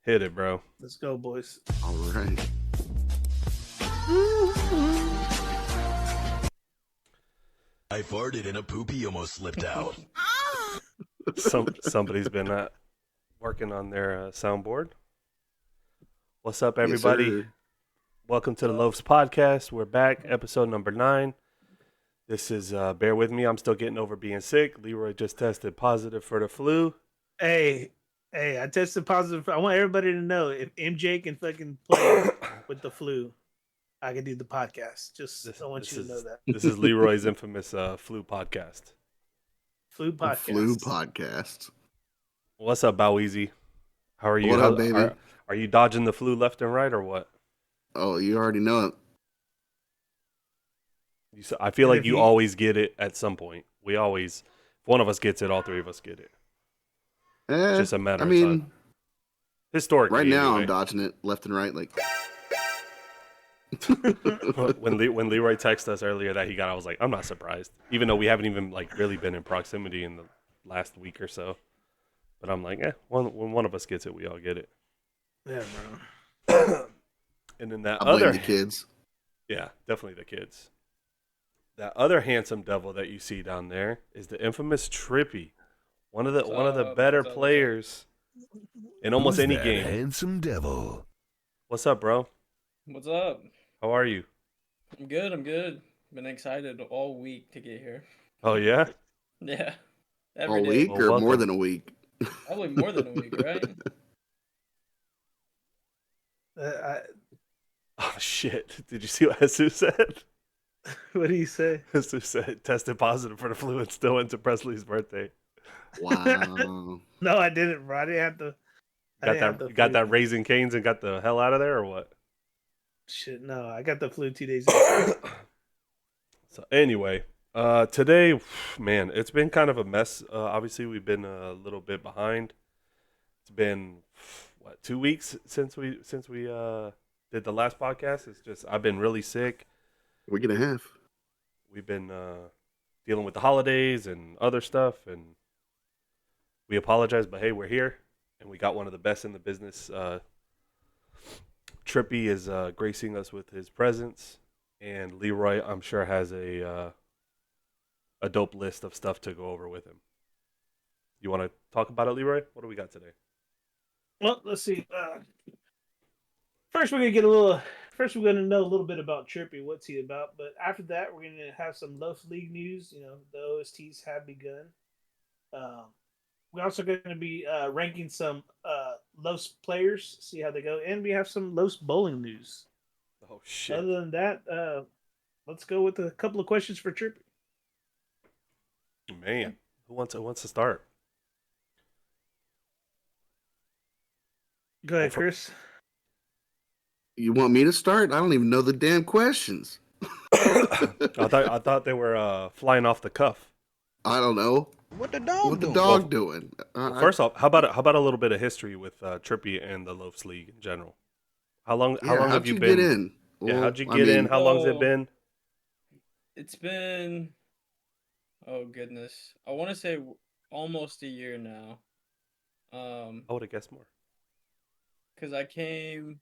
Hit it, bro. Let's go, boys. All right. I farted and a poopy almost slipped out. Somebody's been working on their soundboard. What's up, Yes, everybody? sir. Welcome to the Loafs Podcast. We're back, episode number 9. This is, bear with me, I'm still getting over being sick. Leroy just tested positive for the flu. Hey, I tested positive. I want everybody to know if MJ can fucking play with the flu, I can do the podcast. I want you to know that. This is Leroy's infamous flu podcast. Flu The podcast. Flu podcast. What's up, Boweezy? How are you? What up, baby? Are you dodging the flu left and right or what? Oh, you already know it. I feel And like if you you- always get it at some point. If one of us gets it, all three of us get it. It's just a matter I of mean, time. Historically, right now I'm anyway. dodging it left and right. Like, when Leroy texted us earlier that he got, I was like, I'm not surprised. Even though we haven't even like really been in proximity in the last week or so. But I'm like, when one of us gets it, we all get it. Yeah, bro. And then that I blame other the kids. Yeah, definitely the kids. That other handsome devil that you see down there is the infamous Trippy, one of the better players in almost Who's any that game. handsome devil? What's up, bro? What's up? How are you? I'm good. Been excited all week to get here. Oh yeah, Yeah. All Every day. week Well, or more welcome. than a week? Probably more than a week, right? Oh shit! Did you see what Jesus said? What do you say? Jesus said tested positive for the flu and still went to Presley's birthday. Wow. No, I didn't, bro. I didn't have to. I didn't have the You got flu. that Raising Canes and got the hell out of there, or what? Shit, no, I got the flu 2 days ago. So anyway, today, man, it's been kind of a mess. Obviously, we've been a little bit behind. It's been 2 weeks since we did the last podcast. It's just I've been really sick. Week and a half. We've been dealing with the holidays and other stuff, and we apologize. But hey, we're here, and we got one of the best in the business. Trippy is gracing us with his presence. And Leroy, I'm sure, has a dope list of stuff to go over with him. You want to talk about it, Leroy? What do we got today? Well, let's see. First, we're gonna know a little bit about Trippy. What's he about? But after that, we're gonna have some Loaf League news. You know, the OSTs have begun. We're also going to be ranking some Loaf's players, see how they go, and we have some Loaf's bowling news. Oh shit! Other than that, let's go with a couple of questions for Trippy. Man, who wants to start? Go ahead, Chris. You want me to start? I don't even know the damn questions. I thought they were flying off the cuff. I don't know. What the dog doing? Doing? Well, first off, how about a little bit of history with Trippy and the Loafs League in general? How long how'd have you get been? in? Yeah, Well, how'd you I get in? mean, How long's it So- been? It's been, oh goodness, I want to say almost a year now. I would have guessed more. Because I came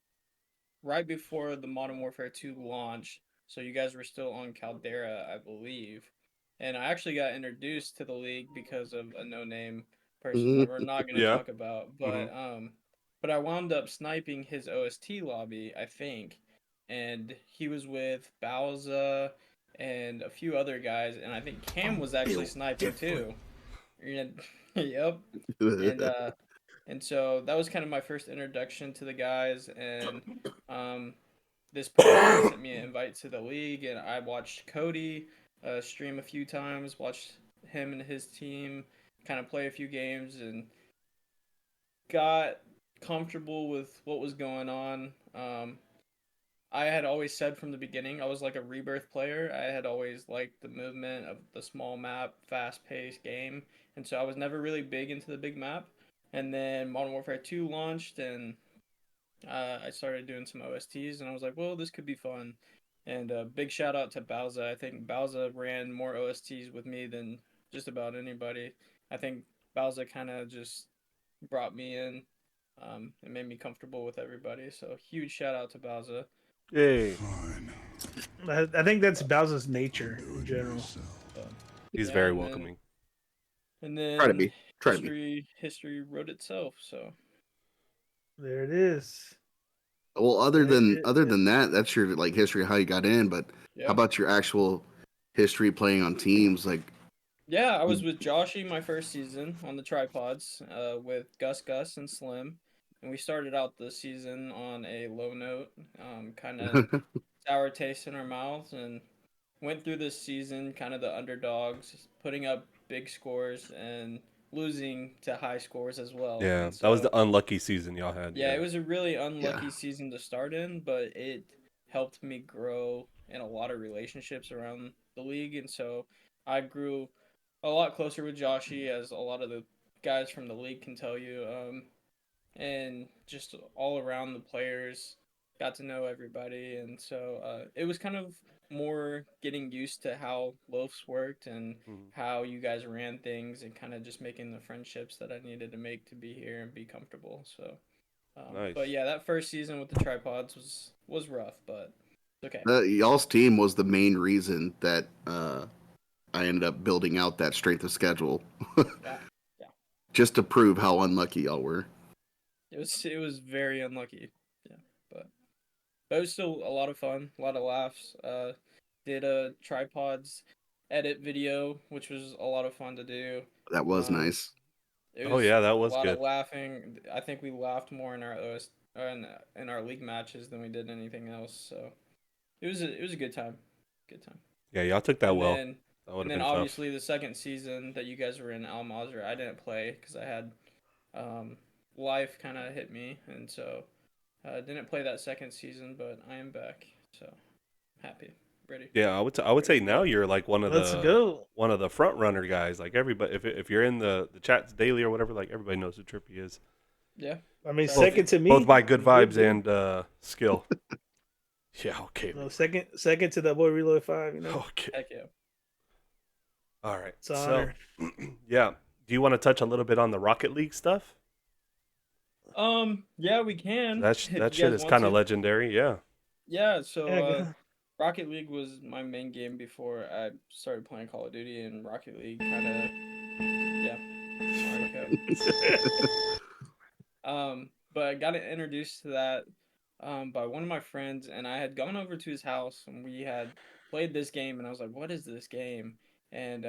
right before the Modern Warfare 2 launch, so you guys were still on Caldera, I believe. And I actually got introduced to the league because of a no-name person that we're not going to Yeah. talk about. But I wound up sniping his OST lobby, I think, and he was with Bowza and a few other guys, and I think Cam was actually sniping too. And, yep. And so that was kind of my first introduction to the guys, and this person sent me an invite to the league, and I watched Cody stream a few times, watched him and his team kind of play a few games, and got comfortable with what was going on. I had always said from the beginning I was like a rebirth player. I had always liked the movement of the small map, fast-paced game, and so I was never really big into the big map. And then Modern Warfare 2 launched, and I started doing some OSTs, and I was like, well, this could be fun. And big shout out to Bowza. I think Bowza ran more OSTs with me than just about anybody. I think Bowza kind of just brought me in It made me comfortable with everybody. So huge shout out to Bowser. Yay. I think that's Bowser's nature in general. He's Yeah, very and then welcoming. and Try to then be. Try to be. history wrote itself. So There it is. Well, There it other is. than that, that's your like history of how you got in. But how yeah. about your actual history playing on teams? Like, Yeah, I was with Joshy my first season on the tripods, with Gus and Slim, and we started out the season on a low note, kind of sour taste in our mouths, and went through this season kind of the underdogs, putting up big scores and losing to high scores as well. Yeah, And that was so, the unlucky season y'all had. yeah, Yeah. it was a really yeah, unlucky season to start in, but it helped me grow in a lot of relationships around the league. And so I grew a lot closer with Joshy, as a lot of the guys from the league can tell you. And just all around the players, got to know everybody. And so it was kind of more getting used to how Loafs worked and Mhm. how you guys ran things, and kind of just making the friendships that I needed to make to be here and be comfortable. So but Nice. yeah, that first season with the tripods was rough, but it's okay. y'all's team was the main reason that I ended up building out that strength of schedule, Yeah, yeah. just to prove how unlucky y'all were. It was very unlucky. Yeah, but it was still a lot of fun, a lot of laughs. Did a tripods edit video, which was a lot of fun to do. That was Um, nice. it Oh was yeah, that a was lot of good. laughing. I think we laughed more in our in our league matches than we did anything else. So it was a good time, good time. Yeah, y'all took that And well. then That would and have then been tough. obviously the second season that you guys were in Amoung Us, I didn't play because I had um, life kind of hit me, and so I didn't play that second season. But I am back, so I'm happy, ready, Yeah, I would ready say to now go. you're like Let's go. one of the front runner guys. Like everybody, if you're in the chats daily or whatever, like everybody knows who Trippy is. Yeah, I mean, try to Both be. second to both me. by good You good, vibes dude. and skill. Yeah. Okay, No, man. second to that boy Reload 5. You know, Okay. Heck yeah. All right. it's an So, honor. yeah. Do you want to touch a little bit on the Rocket League stuff? Yeah, we can if That you shit guys is want kind of to. legendary. Yeah. Yeah, so Yeah, go. Rocket League was my main game before I started playing Call of Duty, and Rocket League kind of, yeah, Mario Kart. But I got introduced to that by one of my friends, and I had gone over to his house, and we had played this game, and I was like, "What is this game?" And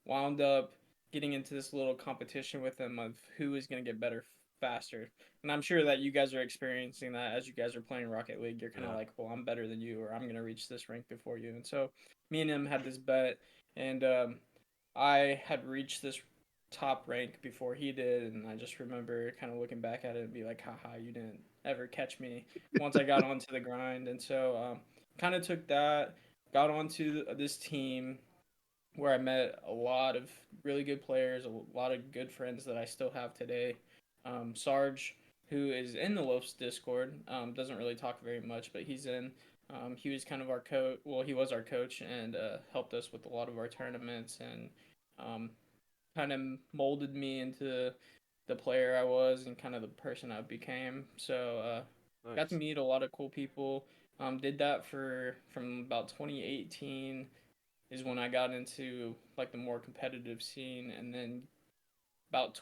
wound up getting into this little competition with him of who is going to get better faster. And I'm sure that you guys are experiencing that as you guys are playing Rocket League. You're kind of Yeah. like, "Well, I'm better than you, or I'm going to reach this rank before you." And so me and him had this bet, and I had reached this top rank before he did, and I just remember kind of looking back at it and be like, haha, you didn't ever catch me once I got onto the grind. And so kind of took that, got onto this team where I met a lot of really good players, a lot of good friends that I still have today. Sarge, who is in the Lofts Discord, doesn't really talk very much, but he's in. He was kind of our coach. Well, he was our coach and helped us with a lot of our tournaments, and um, kind of molded me into the player I was and kind of the person I became. So got to Nice. meet a lot of cool people. Did that for from about 2018 is when I got into like the more competitive scene, and then about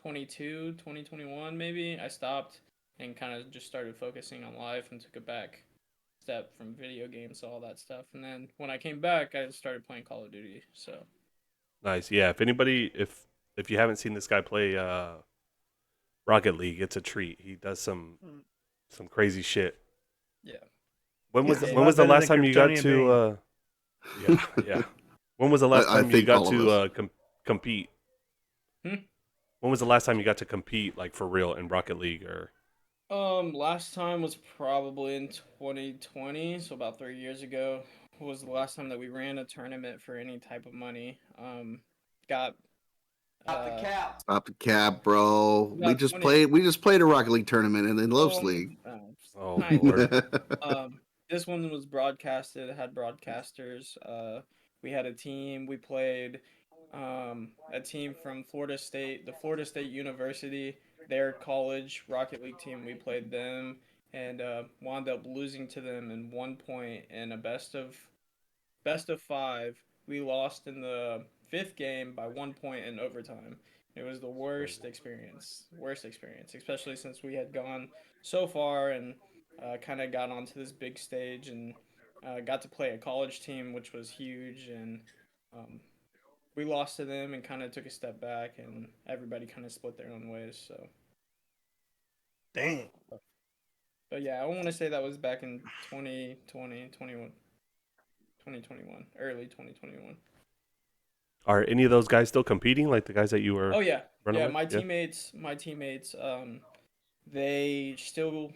2022, 2021 maybe I stopped and kind of just started focusing on life and took a back step from video games, all that stuff. And then when I came back, I started playing Call of Duty. So Nice. Yeah. If you haven't seen this guy play Rocket League, it's a treat. He does some crazy shit. yeah, Yeah, He's a When lot was the better last than time you got Kryptonian to Bane. yeah, yeah. When was the last I time you think got all of to us. compete? Hmm? When was the last time you got to compete like for real in Rocket League or Last time was probably in 2020, so about 3 years ago was the last time that we ran a tournament for any type of money. Got Stop the cap, bro. got 20. We just played a Rocket League tournament and then Loves Oh, League. oh kind of. lord. This one was broadcasted. It had broadcasters. We had a team. We played a team from Florida State, the Florida State University, their college Rocket League team. We played them and wound up losing to them in 1 point in a best of five. We lost in the fifth game by 1 point in overtime. It was the Crazy. worst experience, especially since we had gone so far and kind of got onto this big stage and got to play a college team, which was huge. And um, we lost to them and kind of took a step back, and everybody kind of split their own ways. So, Dang. but yeah, I want to say that was back in 2020, 2021, early 2021. Are any of those guys still competing? Like the guys that you were Oh yeah, running yeah. with? Yeah. My teammates, they still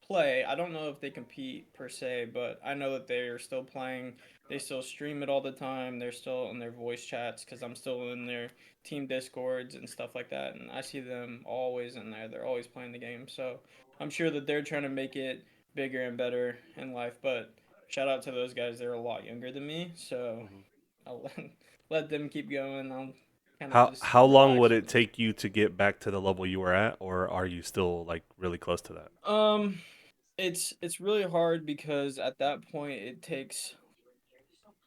play. I don't know if they compete per se, but I know that they're still playing. They still stream it all the time. They're still in their voice chats because I'm still in their team discords and stuff like that, and I see them always in there. They're always playing the game, so I'm sure that they're trying to make it bigger and better in life. But shout out to those guys. They're a lot younger than me, so Mhm. I'll let them keep going. I'll kind of just How long relax would from it take you to get back to the level you were at, or are you still like really close to that? it. It's really hard because at that point it takes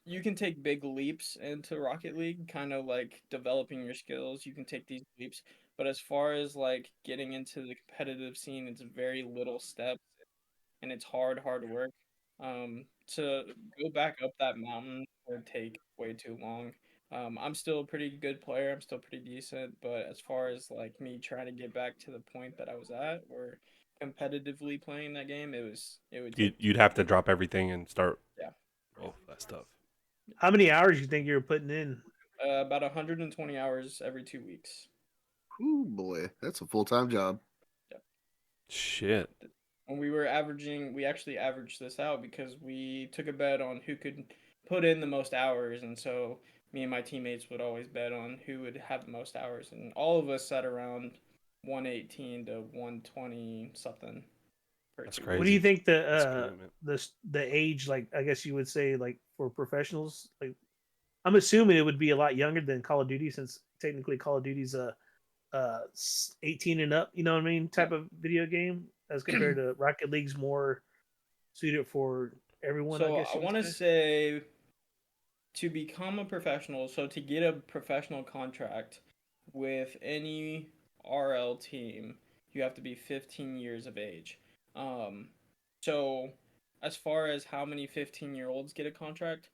you can take big leaps into Rocket League, kind of like developing your skills. You can take these leaps, but as far as like getting into the competitive scene, it's very little steps and it's hard work. To go back up that mountain would take way too long. I'm still a pretty good player. I'm still pretty decent, but as far as like me trying to get back to the point that I was at, or competitively playing that game, it would take too You'd have to long. drop everything and start. Yeah, Oh, that's tough. How many hours you think you're putting in? about 120 hours every 2 weeks. Ooh boy, that's a full time job. Yeah. Shit. When we actually averaged this out because we took a bet on who could put in the most hours, and so me and my teammates would always bet on who would have the most hours, and all of us sat around 118 to 120 something per That's 2 weeks. What do you crazy. think That's commitment. the age, like, I guess you would say, like, for professionals? Like, I'm assuming it would be a lot younger than Call of Duty, since technically Call of Duty's 18 and up. You know what I mean? Yeah. Type of video game, as compared to Rocket League's more suited for everyone, I So guess I you would want to say. say to become a professional, so to get a professional contract with any RL team, you have to be 15 years of age. Um, so as far as how many 15-year-olds get a contract,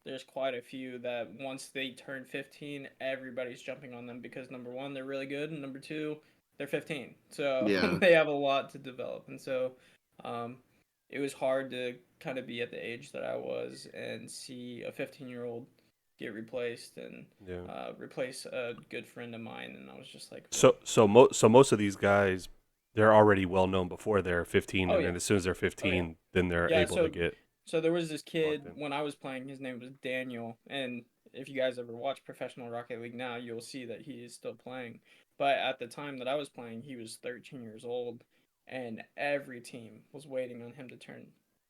there's quite a few that once they turn 15, everybody's jumping on them because number one, they're really good, and number two, they're 15. So Yeah. they have a lot to develop. And so um, it was hard to kind of be at the age that I was and see a 15-year-old get replaced and Yeah. replace a good friend of mine. And I was just like, well, So most of these guys, they're already well known before they're 15, oh and yeah, then as soon as they're oh yeah. 15, then they're Yeah, able to so get there was this locked kid in. when I was playing. His name was Daniel, and if you guys ever watch professional Rocket League now, you'll see that he is still playing. But at the time that I was playing, he was 13 years old, and every team was waiting on him to turn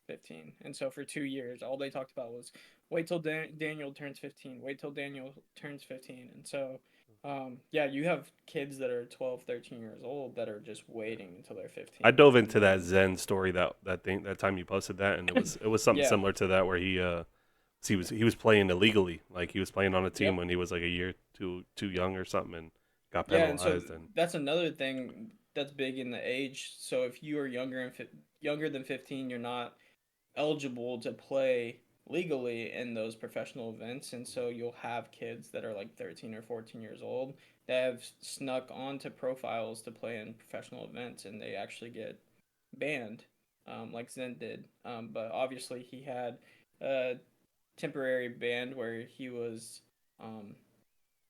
15. And so for 2 years, all they talked about was wait till Daniel turns 15. Wait till Daniel turns 15. And so yeah, you have kids that are 12, 13 years old that are just waiting until they're I 15. dove And into that then, Zen story that time you posted that, and it was something yeah, similar to that where he was playing illegally, like he was playing on a team yep. when he was like a year too young or something, and got Yeah, and so penalized. And that's another thing that's big in the age. So if you are younger than 15, you're not eligible to play legally in those professional events, and so you'll have kids that are like 13 or 14 years old that have snuck onto profiles to play in professional events, and they actually get banned, like Zen did. But obviously he had a temporary ban where he was um,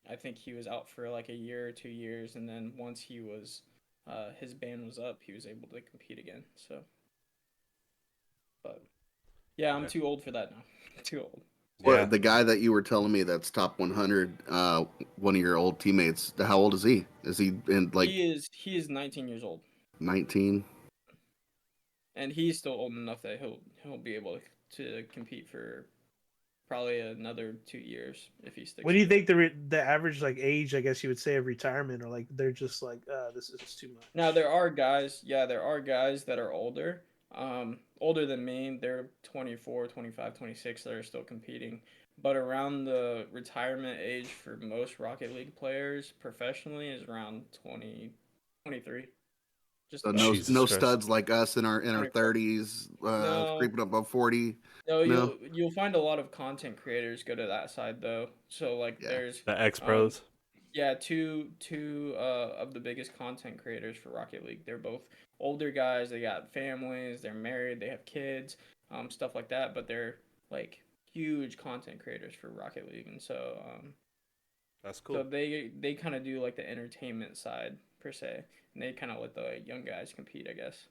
I think he was out for like a year or 2 years, and then once his ban was up, he was able to compete again. So, but yeah, I'm yeah, too old for that now. Too old. What yeah, the guy that you were telling me that's top 100, one of your old teammates? How old is he? Is he in like He is 19 years old, 19? and he's still old enough that he'll be able to compete for probably another 2 years if he sticks. What do you to it. think the average like age, I guess you would say, of retirement, or like they're just like, this is too Now much. there are guys, yeah, there are guys that are older than me. They're 24, 25, 26 that are still competing. But around the retirement age for most Rocket League players professionally is around 20, 23. Just So about Jesus no Christ. studs like us in our 24. 30s, No, creeping up on 40. no, No, you'll find a lot of content creators go to that side though. So like yeah, there's The X um Pros. yeah, two of the biggest content creators for Rocket League. They're both older guys. They got families. They're married. They have kids, stuff like that. But they're like huge content creators for Rocket League, and That's so cool. they kind of do like the entertainment side per se, and they kind of let the young guys compete, I guess.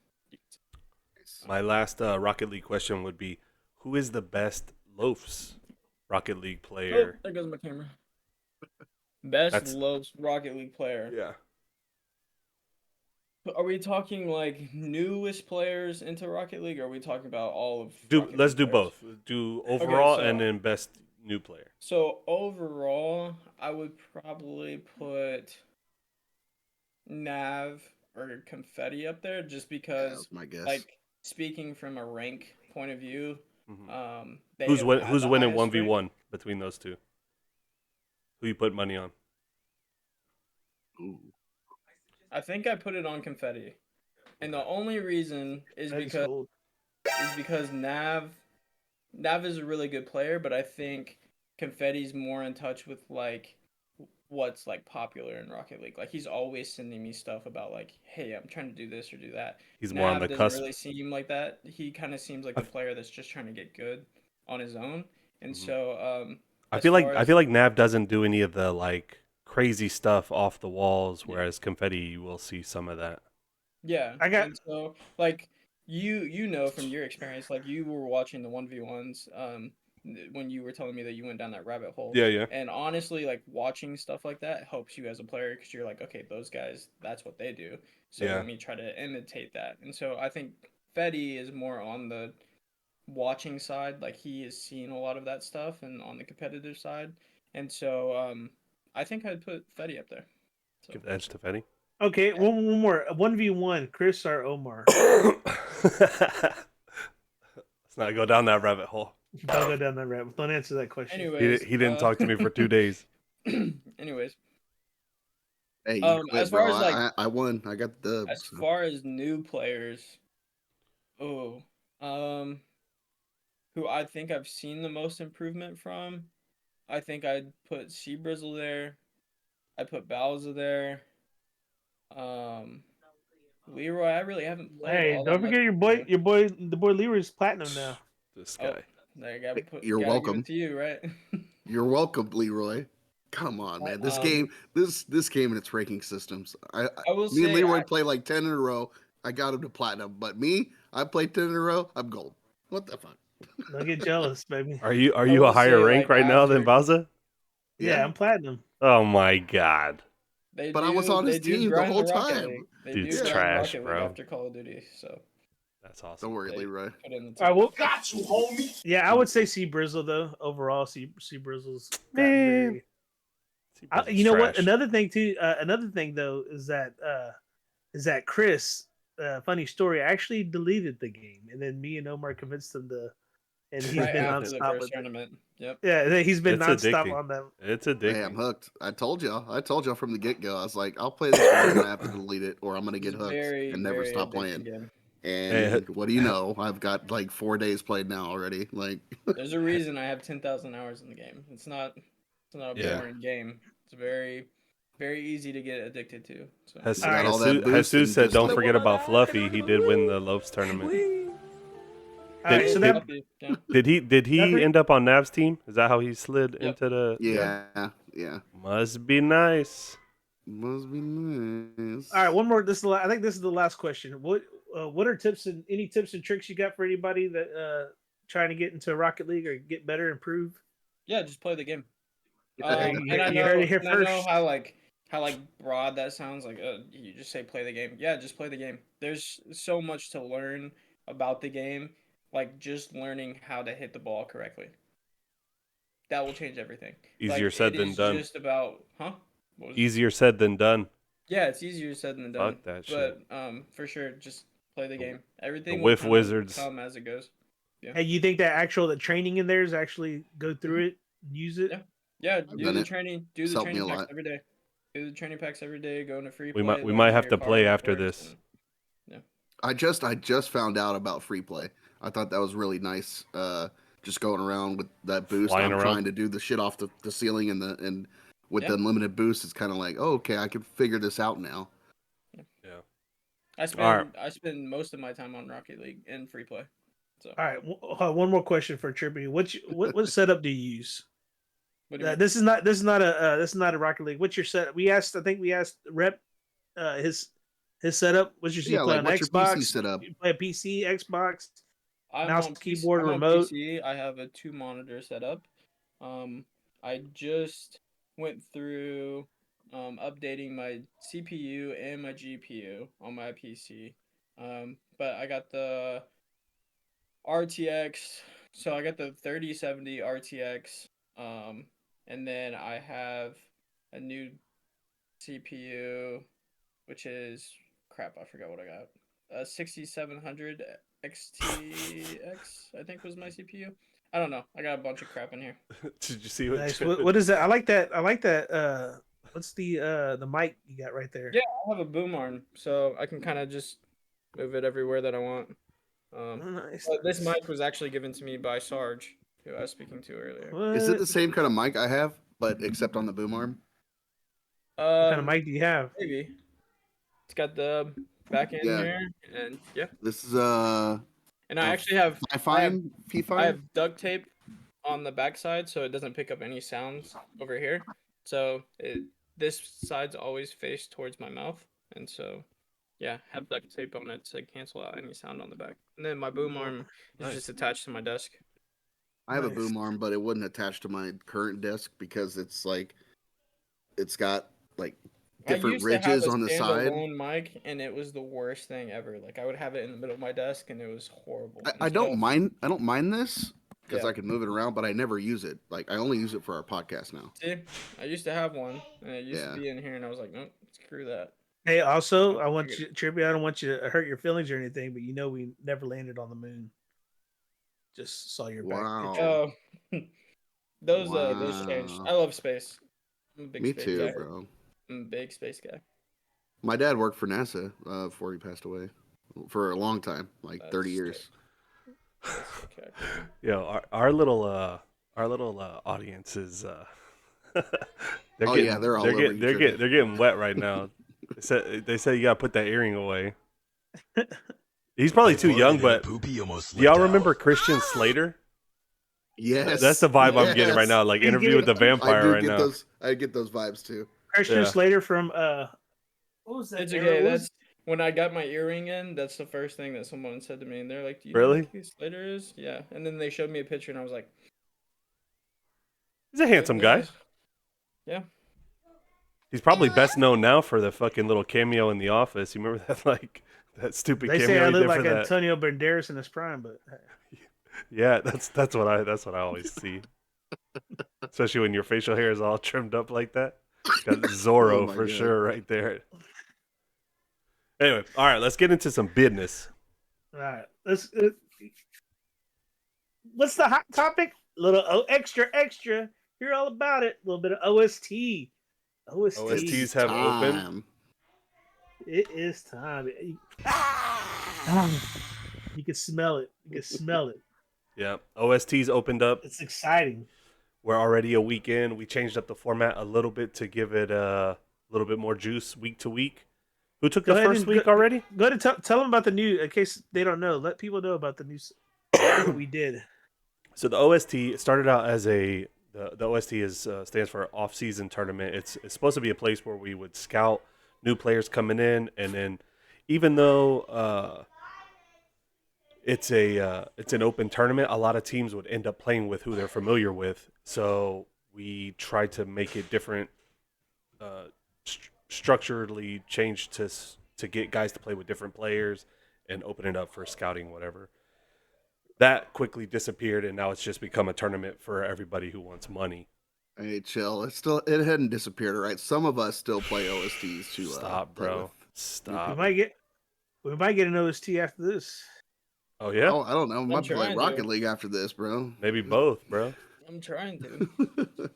My last Rocket League question would be, who is the best Loafs Rocket League Oh, player? there goes my camera. Best That's Lowe's Rocket League player. yeah. Are we talking like newest players into Rocket League, or are we talking about all of Do Rocket let's League do players? both. Do Okay, overall and then best new player. so overall, I would probably put Nav or Confetti up there, just yeah, because, that's my guess. like, speaking from a rank point of view, Hmm. they have had Who's the winning highest one v rank. one between those two? Who you put money on? Ooh. I think I put it on Confetti, and the only reason is That is because cold. Nav is a really good player, but I think Confetti's more in touch with like what's like popular in Rocket League. Like he's always sending me stuff about like, hey, I'm trying to do this or do that. He's more on Nav the doesn't cusp. really seem like that. He kind of seems like I the player that's just trying to get good on his own. And mhm. so, I as feel far like I as feel like Nav doesn't do any of the like crazy stuff off the walls, yeah, whereas Confetti you will see some of that. yeah, I got and so like you know from your experience, like you were watching the 1v1s when you were telling me that you went down that rabbit hole. Yeah, yeah, And honestly, like watching stuff like that helps you as a player because you're like, okay, those guys, that's what they do. So yeah. let me try to imitate that. And so I think Fetty is more on the watching side, like he is seeing a lot of that stuff and on the competitive side. And so I think I'd put Fetty up there. So Give the edge to Fetty. okay. yeah. One more. 1v1. Chris or Omar? Let's not go down that rabbit hole. Don't go down that rabbit. Don't answer that question. Anyways, He didn't talk to me for 2 days. anyways, Hey, you as quit, far bro. as like I won. I got the dub. as So. far as new players, oh, um, who I think I've seen the most improvement from, I think I'd put Sea Brizzle there. I put Bowser there. Um, Leroy, I really haven't played Hey, all that don't much forget with Leroy. the boy Leroy's platinum now. This Oh, guy. there you gotta You're gotta give it welcome. to you, right? You're welcome, Leroy. Come on, man. This um, game, this game and its ranking systems. I will Me and say Leroy play like 10 in a row. I got him to platinum, but me, I played 10 in a row. I'm gold. What the fuck? Don't get jealous, baby. Are I you a will higher say rank like right now than after Bowser? Yeah, Yeah, I'm platinum. Oh my god. but I was on his they do team the grind whole the Rocket time. League. They Dude's do Yeah. grind trash, Rocket League bro. after Call of Duty, so That's Don't awesome. worry, they Leroy. put in the All right, time. well, Got you, homie. yeah, I would say Sea Brizzle though. Overall, Sea Brizzle's gotten Man. very. Brizzle's You know what? trash. Another thing too. Another thing though is that Chris. Funny story. Actually deleted the game, and then me and Omar convinced him to, and he's Right been after the nonstop first with it. tournament. Yep. Yeah, he's been It's nonstop addicting. on that. It's Hey, I'm addicting. hooked. I told y'all. I told y'all from the get go. I was like, I'll play this one and I have to delete it, or I'm gonna It's get hooked very, and never very stop addicting playing. game. Hey, And what do you know? I've got like 4 days played now already. Like, There's a reason I have 10,000 hours in the game. It's not a yeah. boring game. It's very, very easy to get addicted to. So Jesus All right. got all that boost Jesus and said, just "Don't forget about Fluffy. He did win the Lopes tournament. All right, oh, so Did Fluffy, yeah. did that he bring, end up on Nav's team? Is that how he slid Yep. into the? yeah. Must be nice. Must be nice. all right, one more. I think this is the last question. What are any tips and tricks you got for anybody that trying to get into Rocket League or get better, improve? Yeah, just play the game. You heard it here And I know first. how like broad that sounds. Like you just say play the game. Yeah, just play the game. There's so much to learn about the game. Like just learning how to hit the ball correctly. that will change everything. Easier said it than is done. just about, huh? What was Easier said than done. Yeah, it's easier said than done. Fuck that but shit. for sure, just play the game. The Everything will Whiff kind of Wizards. come as it goes. Yeah. Hey, you think that the training in there is actually go through Mhm. it, use it? Yeah. Yeah, I've done it. do It's the helped me a training packs lot. every day. Do the training packs every day, go into free We play, might learn how have your to play card after works, this. and yeah. I just found out about free play. I thought that was really nice. Just going around with that boost. Flying I'm around. trying to do the shit off the ceiling and with Yeah. the unlimited boost, it's kind of like, oh, okay, I can figure this out now. Yeah. I spend most of my time on Rocket League and free play. So All right, one more question for Trippy. What setup do you use? what do you mean? This is not a Rocket League. What's your set? I think we asked Rep his setup. What's your you Yeah, play like on what's your PC Xbox? setup? You play a PC, Xbox, I'm mouse, on PC. keyboard, I'm on remote. PC. I have a 2 monitor setup. I just went through updating my CPU and my GPU on my PC. But I got the RTX, so I got the 3070 RTX. And then I have a new CPU, which is crap. I forgot what I got. 6700 XTX, I think was my CPU. I don't know. I got a bunch of crap in here. Did you see what? Nice. What is that? I like that. I like that. What's the mic you got right there? Yeah, I have a boom arm, so I can kind of just move it everywhere that I want. Oh, nice. But this Nice. mic was actually given to me by Sarge, who I was speaking to earlier. Is it What? the same kind of mic I have, but except on the boom arm? What kind of Um, mic do you have? maybe it's got the back end Yeah, here, and yeah, this is and I a actually have fine, fee I fine. have duct tape on the backside so it doesn't pick up any sounds over here. So this side's always faced towards my mouth, and so yeah, have duct tape on it to cancel out any sound on the back. And then my boom arm is Nice. just attached to my desk. I have a Nice. boom arm, but it wouldn't attach to my current desk because it's like it's got like I different used to have ridges a on the side. standalone mic, and it was the worst thing ever. Like I would have it in the middle of my desk, and it was horrible. I don't mind. I don't mind this because Yeah. I can move it around, but I never use it. Like I only use it for our podcast now. See, I used to have one, and it used Yeah. to be in here, and I was like, nope, screw that. Hey, also, I I want get you, Trippy. I don't want you to hurt your feelings or anything, but we never landed on the moon. Just saw your back Wow. picture. Oh, those changed. Wow. I love space. I'm a big Me space too, guy. bro. I'm a big space guy. My dad worked for NASA before he passed away for a long time, like 30 That's years. That's okay. Yeah, our little audience is they're Oh, getting, yeah, they're all over you, Trippy. they're getting wet right now. They said you gotta put that earring away. He's probably I too farted young, and but a poopy almost do y'all slipped remember out. Christian Slater? Yes, That's the vibe I'm getting right yes. now, like You Interview get- with the I Vampire do right get now. those. I get those vibes too. Christian Yeah. Slater from what was that? It's era? okay. What was- That's when I got my earring in. That's the first thing that someone said to me, and they're like, "Do you know Really? who Keith Slater is?" Yeah, and then they showed me a picture, and I was like, He's a handsome guy. Yeah. He's probably best known now for the fucking little cameo in The Office. You remember that that stupid they say cameo I he look did like for that? Antonio Banderas in his prime, but Yeah, that's what I always see. Especially when your facial hair is all trimmed up like that. Got Zorro Oh my for God. sure right there. Anyway, all right, let's get into some business. all right. What's the hot topic? A little extra. Hear all about it. A little bit of OST. OSTs have opened. Time. It is time. You can smell it. You can smell it. Yeah, OSTs opened up. It's exciting. We're already a week in. We changed up the format a little bit to give it a little bit more juice week to week. Who took Go the ahead first and week go- already? Go to tell them about the new, in case they don't know. Let people know about the new what we did. So the OST started out as the OST is stands for off season tournament. It's supposed to be a place where we would scout new players coming in, and then even though it's an open tournament, a lot of teams would end up playing with who they're familiar with. So we tried to make it different, structurally changed to get guys to play with different players and open it up for scouting, whatever. that quickly disappeared, and now it's just become a tournament for everybody who wants money. Hey, chill. It hadn't disappeared, all right? Some of us still play OSTs to Stop, play bro. with. We Stop. might get an OST after this. Oh yeah, Oh, I don't know. I might play trying Rocket to. League after this, bro. maybe both, bro. I'm trying to.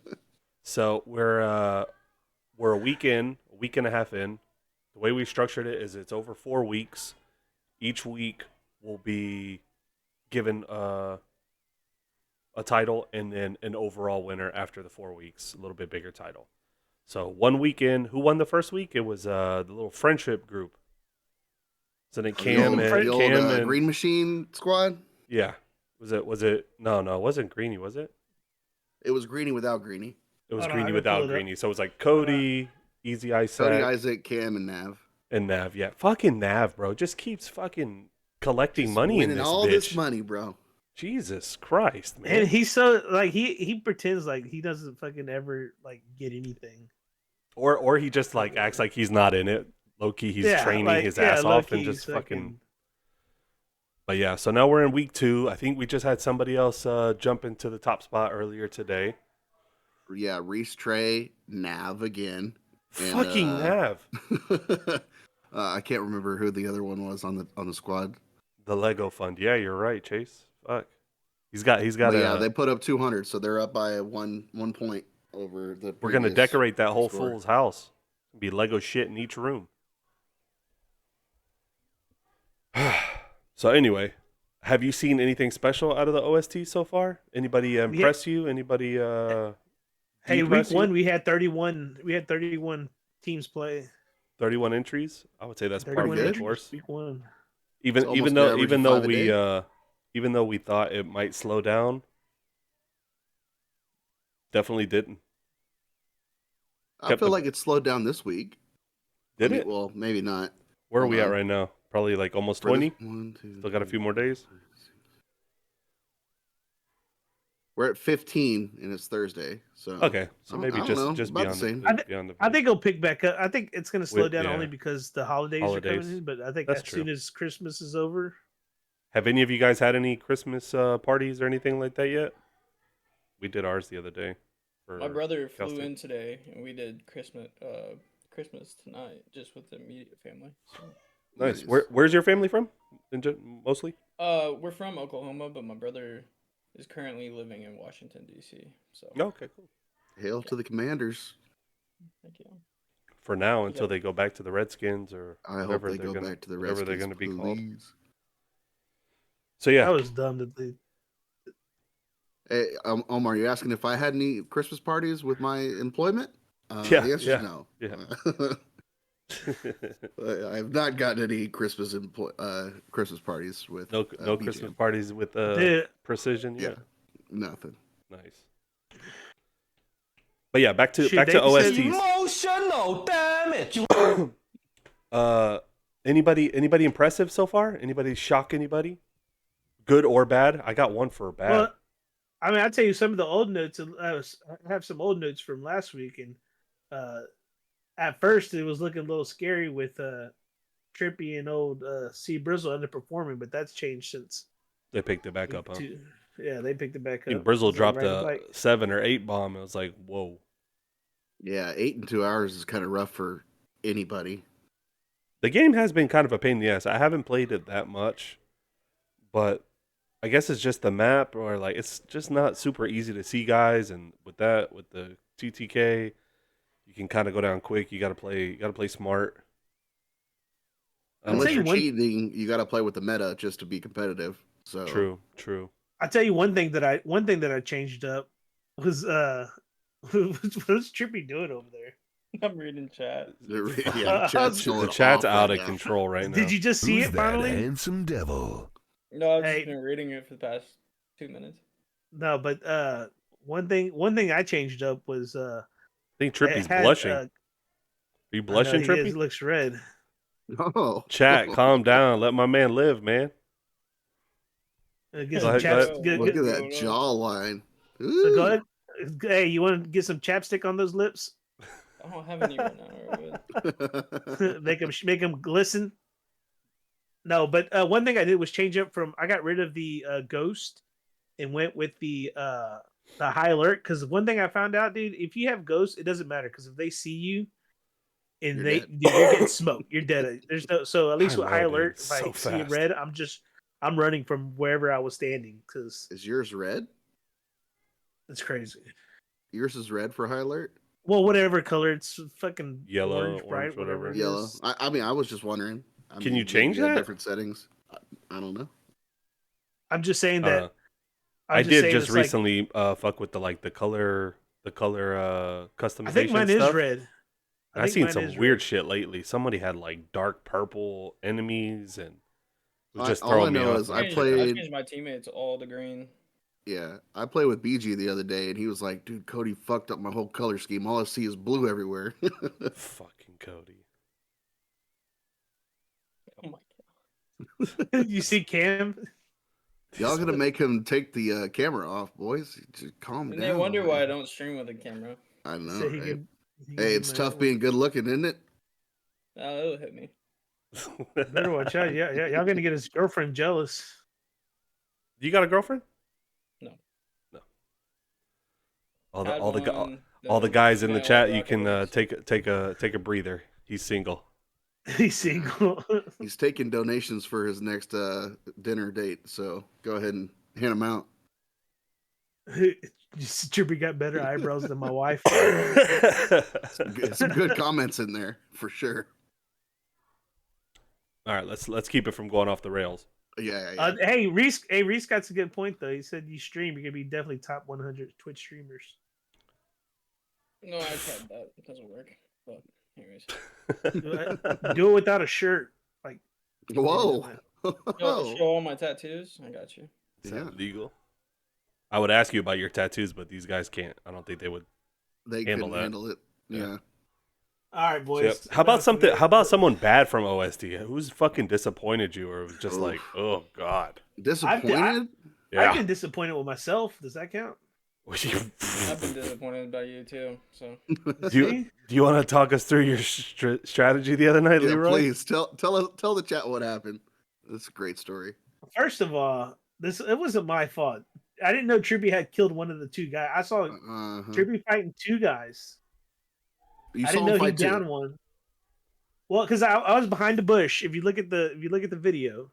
So we're a week in, a week and a half in. The way we structured it is it's over 4 weeks. Each week will be given a title and then an overall winner after the 4 weeks, a little bit bigger title. So 1 week in, who won the first week? It was the little friendship group. So then Cam the old and Green Machine squad. yeah, was it? No, it wasn't Greeny, was it? It was Greeny without Greeny. It was Hold on, I Greeny gotta pull without it up. Greeny. So it was like Cody, Easy Cody, Isaac, Isaac, Cam, and Nav. and Nav. Yeah, fucking Nav, bro, just keeps fucking collecting Just money in winning this all bitch. this money, bro. Jesus Christ, man. And he's so like he pretends like he doesn't fucking ever like get anything. Or he just like acts like he's not in it. Low key, he's Yeah, training like, his yeah, ass off low-key and just he's fucking. But yeah, so now we're in week 2. I think we just had somebody else jump into the top spot earlier today. Yeah, Reese, Trey, Nav again. And, Fucking Nav. I can't remember who the other one was on the squad. The Lego Fund. Yeah, you're right, Chase. Fuck. He's got But a. yeah, they put up 200, so they're up by one point over the. We're gonna previous decorate that whole score. fool's house. Be Lego shit in each room. So anyway, have you seen anything special out of the OST so far? Anybody impress you? Anybody Hey, week depress you? 1 we had 31. We had 31 teams play. 31 entries? I would say that's par 31 for the good. course. Week 1. It's almost averaging 5 a day. Even though we thought it might slow down, definitely didn't. I kept feel the- like it slowed down this week. Did I mean, it? Well, maybe not. Where are hold we at on. right now? Probably like almost For this- 20. 1, 2, Still got a 3, few more days. 4, 5, 6. We're at 15, and it's Thursday. So Okay, so I maybe don't know, just about beyond the same. beyond the. I think it'll pick back up. I think it's going to slow down yeah. only because the holidays are Holidays. coming in. But I think That's as soon true. as Christmas is over, Have any of you guys had any Christmas parties or anything like that yet? We did ours the other day. My brother Cal flew State. in today, and we did Christmas tonight, just with the immediate family. So. Nice. Nice. Where's your family from? Mostly. We're from Oklahoma, but my brother is currently living in Washington D.C. So. Oh, okay, cool. Hail to the Commanders. Thank you. For now, until Yeah. they go back to the Redskins or I hope whatever they they're go gonna, back to the whatever Redskins. they're going to be called. please. So yeah, that was dumb that they. Hey, Omar, you're asking if I had any Christmas parties with my employment? Yeah, The answer yeah, is no. yeah. I have not gotten any Christmas parties with no BJM. Christmas parties with Dude, Precision. Yeah, Yeah, nothing. nice. But yeah, back to Shoot, they said- OSTs. Emotional damage. Anybody impressive so far? Anybody shock anybody? Good or bad? I got one for bad. Well, I mean, I'll tell you some of the old notes. I have some old notes from last week, and at first it was looking a little scary with Trippy and old C Brizzle underperforming, but that's changed since. They picked it back up, huh? Yeah, they picked it back I up. think Brizzle It's dropped like a like 7 or 8 bomb. It was like, whoa. Yeah, 8 and 2 hours is kind of rough for anybody. The game has been kind of a pain in the ass. I haven't played it that much, but I guess it's just the map, or like it's just not super easy to see guys. And with the TTK, you can kind of go down quick. You gotta play smart. Unless tell you you're one- cheating, you got to play with the meta just to be competitive. So True. I'll tell you one thing that I changed up was what's Trippy doing over there? I'm reading chat. Yeah, chat's The going chat's off out right of now. control right now. Did you just see Who's it that finally? handsome devil? No, I've Hey. just been reading it for the past 2 minutes. No, but one thing I changed up was I think Trippy's it had, blushing. uh, Are you I know blushing, he Trippy? is, looks red. Oh, Chat, calm down. Let my man live, man. Get Go some ahead, chaps. go Get, Look get, at that jawline. so Ooh. go ahead. Hey, you want to get some chapstick on those lips? I don't have any right now. Or what? make them glisten. No, but one thing I did was change up from. I got rid of the ghost and went with the high alert. Because one thing I found out, dude, if you have ghosts, it doesn't matter. Because if they see you and You're they, dead. dude, you're getting smoked. You're dead. There's no. So at I least with high know, dude. alert, It's if I so see it fast. red, I'm running from wherever I was standing. Because Is yours red? it's crazy. Yours is red for high alert. Well, whatever color, it's fucking Yellow, orange, orange, bright, whatever whatever. it Yellow. is. I mean, I was just wondering. Can you maybe change you had that? different settings. I don't know. I'm just saying Uh, that. I I'm just did saying just it's like, recently fuck with the color I think customization mine is stuff. red. I I've think seen mine some is weird red. shit lately. Somebody had like dark purple enemies and it was just All I throwing me know off. is Like, I what the heck? changed my teammates all to green. Yeah, I played with BG the other day, and he was like, "Dude, Cody fucked up my whole color scheme. All I see is blue everywhere." Fucking Cody. Oh my god. You see Cam? Y'all gonna make him take the camera off, boys? Just calm And down. they wonder why I man. don't stream with a camera. I know, Say he right? can. He Hey, can it's do tough my- being good looking, isn't it? It'll hit me. Better watch out. Yeah, y'all gonna get his girlfriend jealous. You got a girlfriend? No. No. All the Had all the gu- one, all the then guys in the got chat, like you can rocket take a breather. He's single. He's single. He's taking donations for his next dinner date, so go ahead and hand him out. Trippy got better eyebrows than my wife. Some good comments in there for sure. All right, let's keep it from going off the rails. Yeah. Hey, Reese got a good point though. He said you stream, you're gonna be definitely top 100 Twitch streamers. No, I tried that. It doesn't work. But anyways. Do it without a shirt. Like, Whoa. Show all my tattoos. I got you. Is Yeah. that legal? I would ask you about your tattoos, but these guys can't. I don't think they would. They Handle couldn't that. handle it. Yeah. all right, boys. How about Enough something? of it. How about someone bad from OST? Who's fucking disappointed you, or was just Oof. like, oh god, Disappointed? I've yeah. been disappointed with myself. Does that count? I've been disappointed by you too. So do you want to talk us through your strategy the other night, Yeah, Leroy? please tell the chat what happened. That's a great story. First of all, it wasn't my fault. I didn't know Trippy had killed one of the two guys. I saw Uh-huh. Trippy fighting two guys. You I saw didn't him know he fight downed too. one. Well, because I was behind the bush. If you look at the video.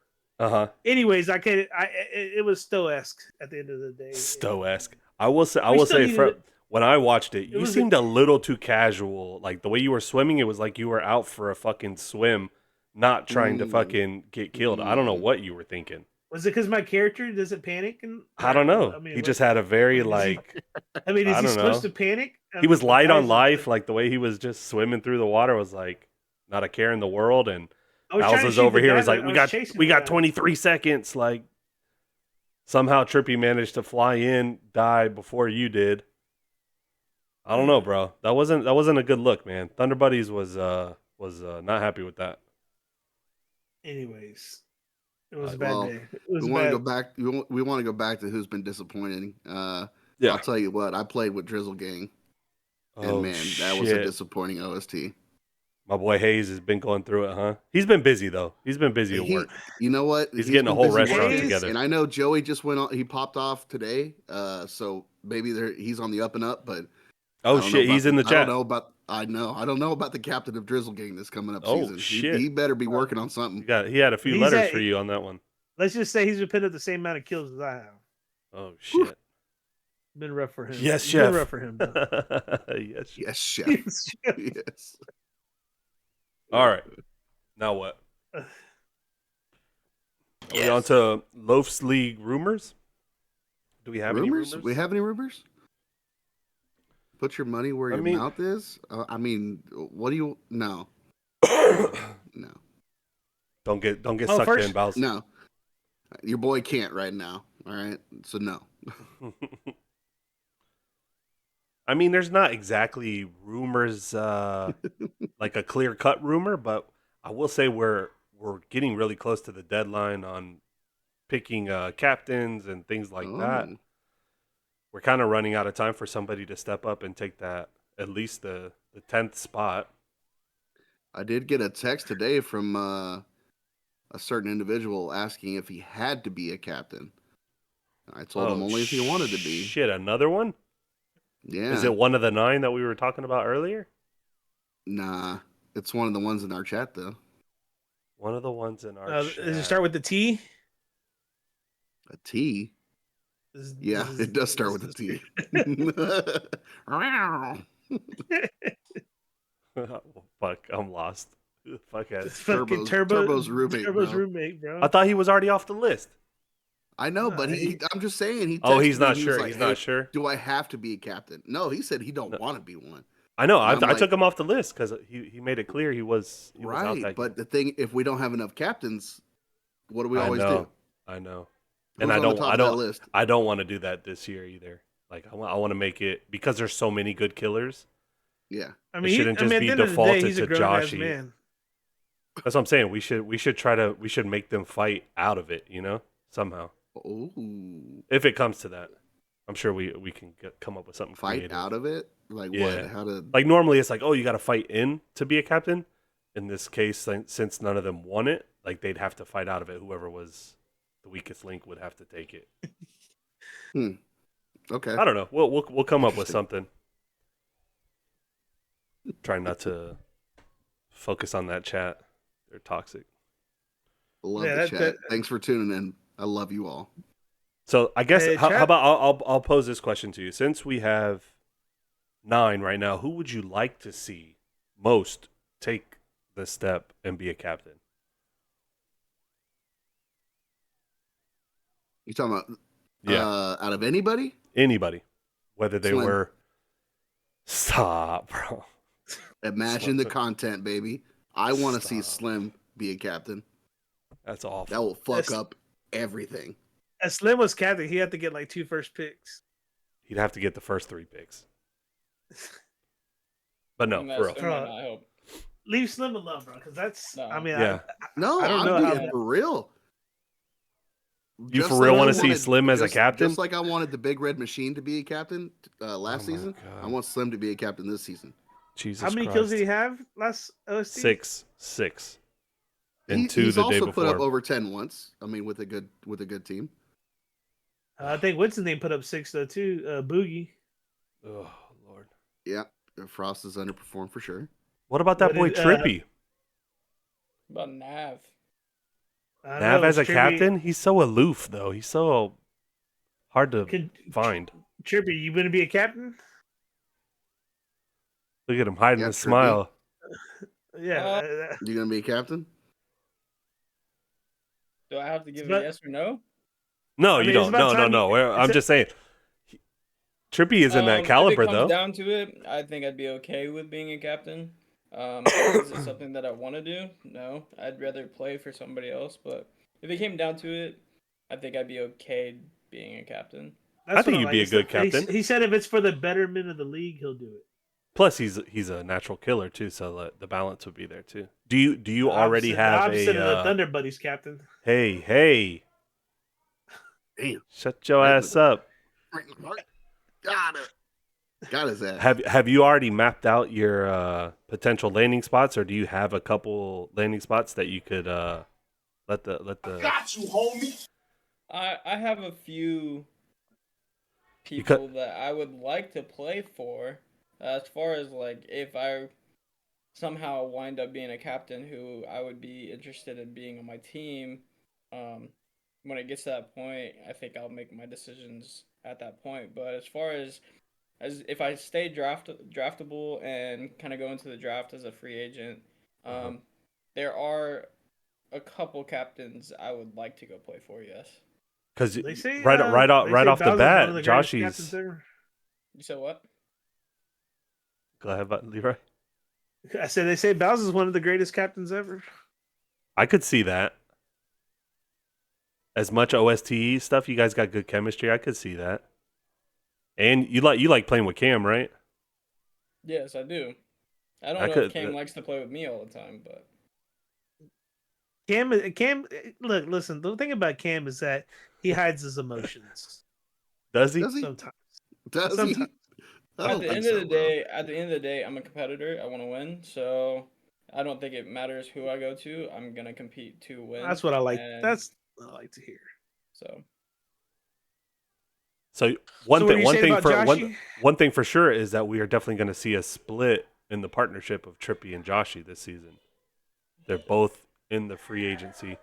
Anyways, it was Stoesque at the end of the day. Stoesque. I will say. We still needed it. When I watched it, you was seemed a little too casual. Like the way you were swimming, it was like you were out for a fucking swim, not trying to fucking get killed. I don't know what you were thinking. Was it because my character doesn't panic? And I don't know. I mean, He just had a very like. I mean, is I he don't supposed know. to panic? He was light on Guys, life, like the way he was just swimming through the water was like not a care in the world. And I was trying to Bowser's shoot over the here guy was like, that I we was got chasing we got around." 23 seconds. Like somehow Trippy managed to fly in, die before you did. I don't know, bro. That wasn't a good look, man. Thunder Buddies was not happy with that. Anyways, it was a Well, bad day. It was We want to go bad. back. We want to go back to who's been disappointing. Yeah. I'll tell you what. I played with Drizzle Gang, and Oh man, shit. that was a disappointing OST. My boy Hayes has been going through it, huh? He's been busy though. He's been busy at work. You know what? He's getting a whole been busy restaurant working, together. and I know Joey just went on. He popped off today, so maybe he's on the up and up. But I Oh don't know shit, about he's in the chat. I don't know about the captain of Drizzle Gang this coming up Oh, season. shit. He better be working on something. He had a few He's letters at- for you on that one. Let's just say he's been putting up the same amount of kills as I have. Oh shit. Been rough for him. Yes, It's chef. been rough for him. Yes, chef. Yes, chef. Yes. All right. Now what? Are we on to Loaf's League rumors? Do we have any rumors? We have any rumors? Put your money where your mouth is. What do you? No. No. Don't get Oh, sucked first- in, Bowser. No. Your boy can't right now. All right. So no. I mean, there's not exactly rumors, like a clear cut rumor, but I will say we're getting really close to the deadline on picking captains and things like that. Oh. We're kind of running out of time for somebody to step up and take that at least the 10th spot. I did get a text today from a certain individual asking if he had to be a captain. I told him Oh, only if he wanted to be. shit, another one? Yeah. Is it one of the 9 that we were talking about earlier? Nah, it's one of the ones in our chat though. One of the ones in our Does it chat. start with the T? A T. Yeah, it does start with a T. Fuck, I'm lost. Fuck it. It's fucking Turbo's roommate, Turbo's bro. roommate, bro. I thought he was already off the list. I know, Nah, but I'm just saying. He Oh, texted he's me not and he was sure. like, He's "Hey, not sure. do I have to be a captain?" No, he said he don't No. want to be one. I know. And I'm I like, took him off the list because he made it clear he was out right, that but game. the thing, if we don't have enough captains, what do we always I know. do? I know. Who's And on the top of that list? I don't want to do that this year either. Like I want to make it because there's so many good killers. Yeah, I It mean, shouldn't just at be the end of the day, defaulted he's a to grown-ass Joshy. man. That's what I'm saying. We should make them fight out of it, somehow. oh, If it comes to that. I'm sure we can come up with something fight creative. out of it. Like Yeah. what? How to? Like normally it's like, oh, you got to fight in to be a captain. In this case, since none of them won it, like they'd have to fight out of it. Whoever was the weakest link would have to take it. Okay. I don't know. We'll come up with Interesting. something. Try not to focus on that chat. They're toxic. Love Yeah, the that- chat. that- Thanks for tuning in. I love you all. So I guess Hey, how chat- about I'll pose this question to you. Since we have 9 right now, who would you like to see most take the step and be a captain? You talking about? Yeah, Out of anybody? anybody, whether they Slim. were. Stop, bro. Imagine the content, baby. I want to see Stop. Slim be a captain. That's awful. That will fuck That's- up everything. As Slim was captain, he had to get like 2 first picks. He'd have to get the first 3 picks. But no, And for real. that's something I hope. Leave Slim alone, bro, because that's. No. I mean, Yeah. No, I don't I'm know how being that- for real. You Just for real like I wanna see wanted- Slim as a captain? Just like I wanted the Big Red Machine to be a captain last Oh my season, God. I want Slim to be a captain this season. Jesus how many Christ. kills did he have last OST? 6. And 2 He's the day also before. put up over 10 once. I mean, with a good team. I think Winston name put up 6 though too. Boogie. Oh Lord. Yeah, Frost has underperformed for sure. What about that What boy did, Trippy? What about Nav? I don't Nav know, as a Trippy- captain? He's so aloof though. He's so hard to Can, find. Trippy, you gonna be a captain? Look at him hiding Yeah, his Trippy. smile. Yeah. You gonna be a captain? Do I have to give But- a yes or no? No, I you mean, it's don't. about No, time no. you- I'm it's just saying. Trippy is in that If caliber it comes though. down to it, I think I'd be okay with being a captain. Is it something that I want to do? No, I'd rather play for somebody else. But if it came down to it, I think I'd be okay being a captain. That's I think what you'd be a He good said- he- captain. He said if it's for the betterment of the league, he'll do it. Plus, he's a natural killer too, so the balance would be there too. Do you already The have opposite of the a? Thunder Buddies captain. Hey, Damn. shut your Right in ass the- up. Got it. Got his ass. Have you already mapped out your potential landing spots, or do you have a couple landing spots that you could let the Got you, homie. I have a few You cut- people that I would like to play for. As far as like if I somehow wind up being a captain, who I would be interested in being on my team. When it gets to that point, I think I'll make my decisions at that point. But as far as if I stay draftable and kind of go into the draft as a free agent, there are a couple captains I would like to go play for. Yes. because They say right they off say the Bowser's bat, one of the greatest captains Joshy's. ever. You said what? Go ahead, Leroy. I said they say Bowser's one of the greatest captains ever. I could see that. As much OSTE stuff, you guys got good chemistry. I could see that. And you like playing with Cam, right? Yes, I do. I don't I know could- if Cam likes to play with me all the time, but Cam, look, listen. The thing about Cam is that he hides his emotions Does he? Does he? sometimes. Does he? Sometimes. I at don't the think end so, of the bro. day, I'm a competitor. I want to win. So I don't think it matters who I go to. I'm gonna compete to win. That's what I like. And That's what I like to hear. so So So what are you saying about Joshy? one thing for sure is that we are definitely going to see a split in the partnership of Trippy and Joshy this season. They're both in the free agency.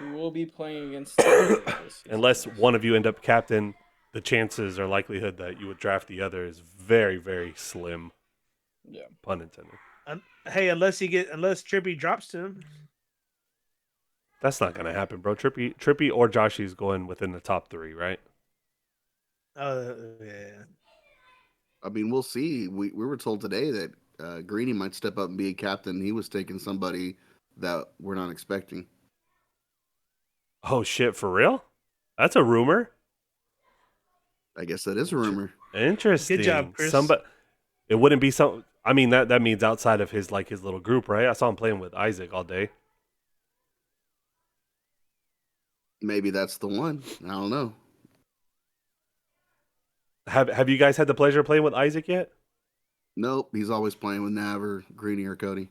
we will be playing against each other this season. Unless one of you end up captain, the chances or likelihood that you would draft the other is very, very slim. Yeah. Pun intended. Hey, unless Trippy drops to him. That's not going to happen, bro. Trippy or Joshy is going within the top 3, right? Yeah. I mean, we'll see. We were told today that Greeny might step up and be a captain. He was taking somebody that we're not expecting. Oh, shit, for real? That's a rumor. I guess that is a rumor. Interesting. Good job, Chris. It wouldn't be some. I mean, that means outside of his little group, right? I saw him playing with Isaac all day. Maybe that's the one. I don't know. Have you guys had the pleasure of playing with Isaac yet? Nope. He's always playing with Nav or Greeny or Cody.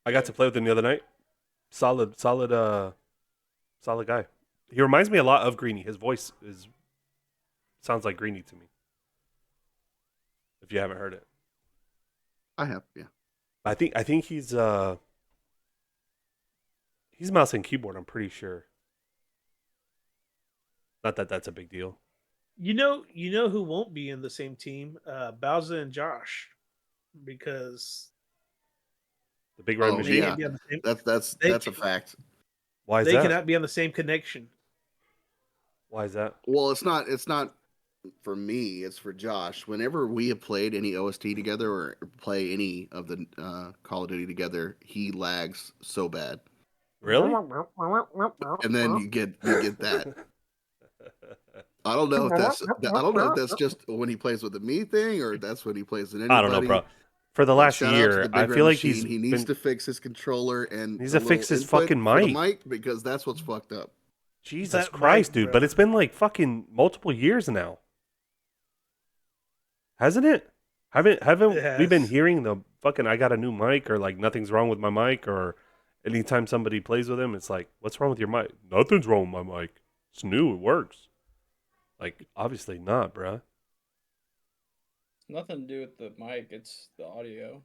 I got to play with him the other night. Solid guy. He reminds me a lot of Greeny. His voice sounds like Greeny to me. If you haven't heard it, I have, yeah. I think he's mouse and keyboard. I'm pretty sure. Not that that's a big deal. You know who won't be in the same team? Bowser and Josh, because The big red Oh, machine. they yeah. can't be on the same. That's a fact. Why is They that? cannot be on the same connection. Why is that? Well, it's not for me, it's for Josh. Whenever we have played any OST together or play any of the Call of Duty together, he lags so bad. Really? And then you get that. I don't know if that's just when he plays with the me thing or that's when he plays with anybody. I don't know, bro. For the But last shout out to year, the Big I Red feel like Machine. He needs to fix his controller and He needs a to fix little his input fucking for the mic. mic because that's what's fucked up. Jesus That Christ, mic, dude. bro. But it's been like fucking multiple years now. Hasn't it? Haven't It we been has. hearing the fucking I got a new mic or like nothing's wrong with my mic or anytime somebody plays with him, it's like, what's wrong with your mic? Nothing's wrong with my mic. It's new, it works. Like, obviously not, bruh. Nothing to do with the mic. It's the audio.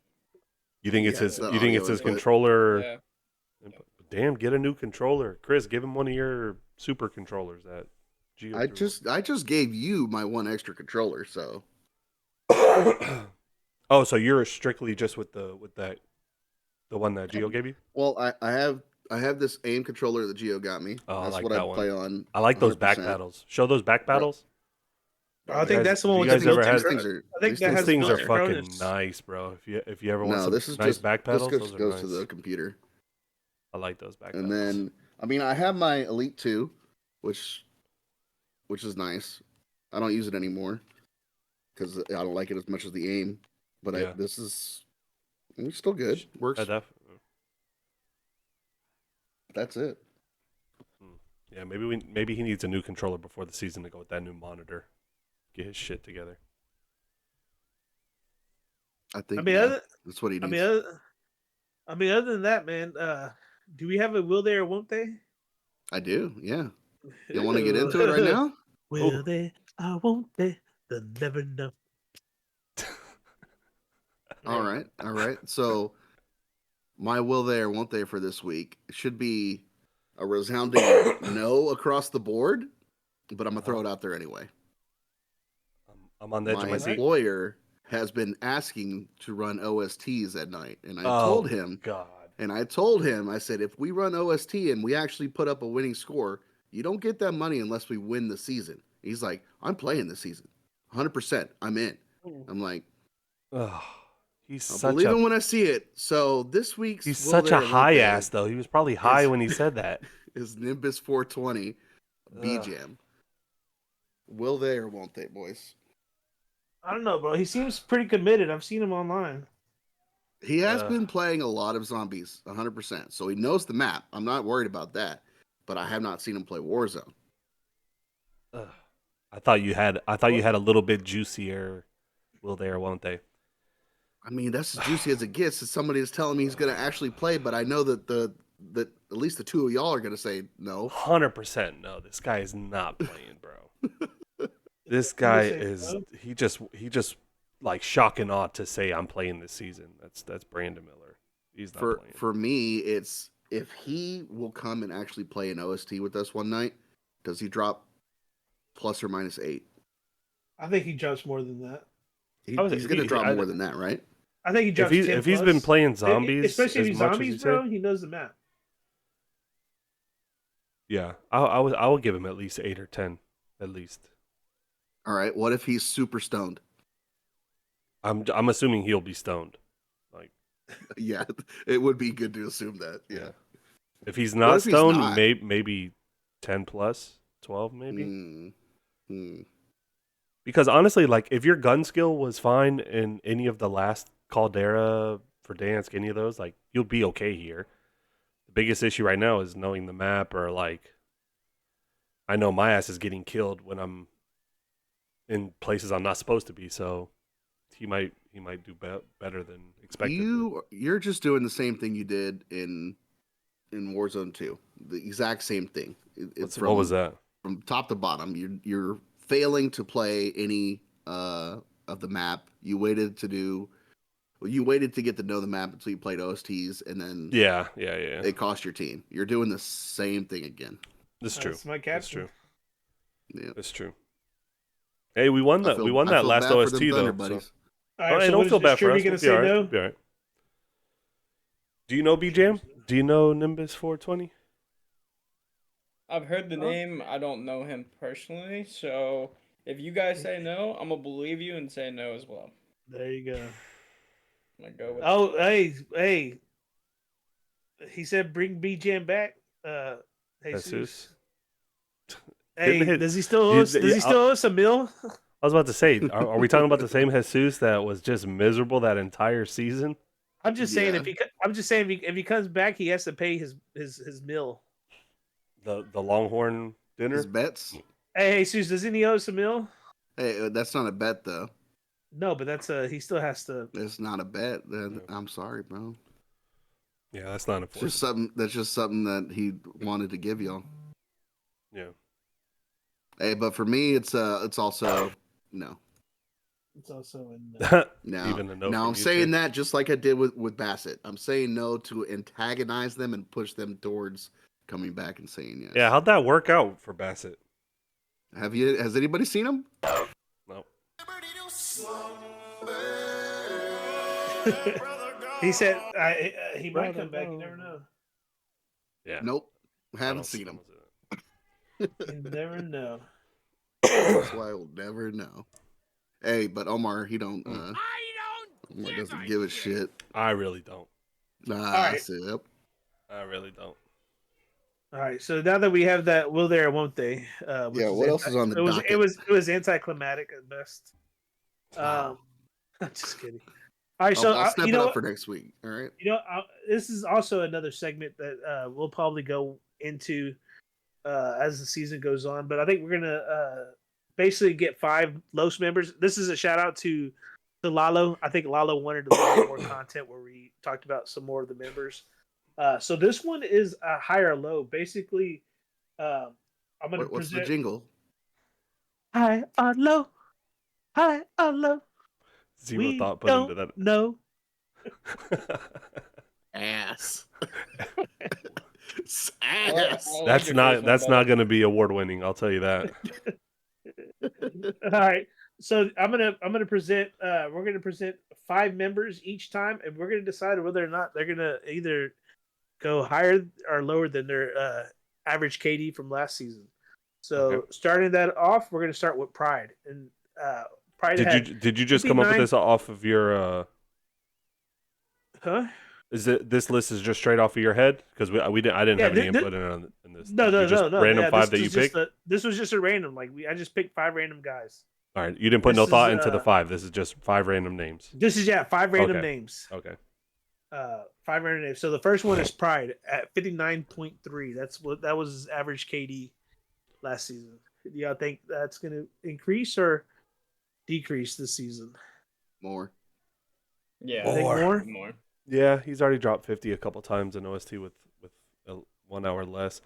You think it's Yeah, his the you think audio it's his is what- controller? Yeah. Damn, get a new controller. Chris, give him one of your super controllers that Geo I threw. I just gave you my one extra controller, so Oh, so you're strictly just with the one that Geo gave you? well I have this aim controller that Geo got me. Oh, I That's like what that I one. play on. I like those back 100%. paddles. Show those back paddles. I think that's the one you with guys the ever built-in had- cr- things are, I think these that Those has things are built-in fucking Cronus. nice, bro. If you ever want No, some this is nice just back paddles, this those are goes nice. to the computer. I like those back And paddles. then I mean I have my Elite 2, which is nice. I don't use it anymore because I don't like it as much as the aim. But Yeah. it's still good. Works. That's it. Yeah, maybe he needs a new controller before the season to go with that new monitor. Get his shit together. I think I mean, yeah, that's what he needs. other than that, man, do we have a will they or won't they? I do. Yeah. You want to get into it right now? Will they or won't they? They'll never know. All right. So my will they or won't they for this week should be a resounding no across the board, but I'm gonna throw it out there anyway. I'm on the edge of My my seat. employer has been asking to run OSTs at night, and I Oh, told him, God. I said, if we run OST and we actually put up a winning score, you don't get that money unless we win the season. He's like, I'm playing this season, 100%. I'm in. I'm like, Ugh, he's I'll such believe a it when I see it. So this week's he's Will such They a or Won't high They ass though. He was probably high when he said that. is Nimbus 420 B Ugh. Jam. Will they or won't they, boys? I don't know, bro. He seems pretty committed. I've seen him online. He has been playing a lot of zombies, 100%. So he knows the map. I'm not worried about that. But I have not seen him play Warzone. Ugh. I thought you had a little bit juicier. Will they or won't they? I mean, that's as juicy as it gets. Is somebody is telling me he's going to actually play, but I know that that at least the two of y'all are going to say no. 100% no. This guy is not playing, bro. This I'm gonna guy say is no. he just like shock and awe to say I'm playing this season. That's Brandon Miller. He's not playing. For me, it's if he will come and actually play an OST with us one night, does he drop plus or minus 8? I think he drops more than that. He's going to drop more than that, right? I think he drops 10 if he's plus. been playing zombies, especially if as he's much zombies, as bro, said, he knows the map. yeah, I will give him at least 8 or 10, at least. All right. What if he's super stoned? I'm assuming he'll be stoned. Like, Yeah, it would be good to assume that. Yeah. if he's What not if he's stoned, not? maybe 10 plus, 12 maybe. Hmm. Because honestly, like if your gun skill was fine in any of the last Caldera, Verdansk, any of those, like you'll be okay here. The biggest issue right now is knowing the map, or like I know my ass is getting killed when I'm in places I'm not supposed to be. So he might do better than expected. You're just doing the same thing you did in Warzone 2. The exact same thing. It's What was that? from top to bottom. You're failing to play any of the map. You waited to get to know the map until you played OSTs, and then Yeah. it cost your team. You're doing the same thing again. That's true. That's my That's captain. true. Yeah. That's true. Hey, we won that. We won that last bad for OST them Thunder though. buddies. So. All right, Hey, so don't what feel is bad for us. Trippy gonna We'll be say all right. no? We'll be all right. Do you know BJam? Do you know Nimbus 420? I've heard the name. I don't know him personally, so if you guys say no, I'm gonna believe you and say no as well. There you go. I'm gonna go with. Oh, hey. He said bring B Jam back. Jesus. Jesus. Hey, Didn't it- does he still owe us? Yeah, Does he still owe us a meal? I was about to say, are we talking about the same Jesus that was just miserable that entire season? I'm just saying Yeah. if he comes back, he has to pay his meal. The Longhorn dinner? His bets. Hey, Jesus, doesn't he owe us a meal? Hey, that's not a bet though. No, but that's he still has to. It's not a bet. I'm sorry, bro. Yeah, that's not It's important. just something. That's just something that he wanted to give y'all. Yeah. Hey, but for me, it's also no. It's also in. Now, Even a no now from I'm you, saying too? that just like I did with Bassett. I'm saying no to antagonize them and push them towards coming back and saying yes. Yeah, how'd that work out for Bassett? Has anybody seen him? No. He said he might come back. You never know. Yeah. Nope. I Haven't don't seen see him. You never know. That's why I will never know. Hey, but Omar, he don't. Omar doesn't give a shit. I really don't. Nah, right. yep. I really don't. All right, so now that we have that, will they or won't they? Which Yeah, what else is on the docket? It was anticlimactic at best. I'm just kidding. All right, so I'll step you it know up for next week. All right. this is also another segment that we'll probably go into as the season goes on. But I think we're gonna basically get 5 Los members. This is a shout out to Lalo. I think Lalo wanted a little bit more content where we talked about some more of the members. So this one is a high or low. Basically, I'm gonna What's present the jingle? high or low, high or low. Zero We thought put don't into that. know. Ass. I Ass. like That's your not first one better. going to be award winning. I'll tell you that. All right. So I'm gonna present. We're gonna present 5 members each time, and we're gonna decide whether or not they're gonna either go higher or lower than their average KD from last season. So Okay. starting that off, we're gonna start with Pride, and Pride Did you just come up with 59 this off of your? Huh? This list is just straight off of your head? Because I didn't have any input in this. No. Random Yeah, 5 that you picked. This was just a random. I just picked 5 random guys. All right, you didn't put this no is, thought into the 5. This is just 5 random names. This is 5 random Okay. names. Okay. 5 random names. So the first one is Pride at 59.3. That was his average KD last season. Do y'all think that's going to increase or decrease this season? More. Yeah, Think More. more? more. Yeah, he's already dropped 50 a couple times in OST with a 1 hour less.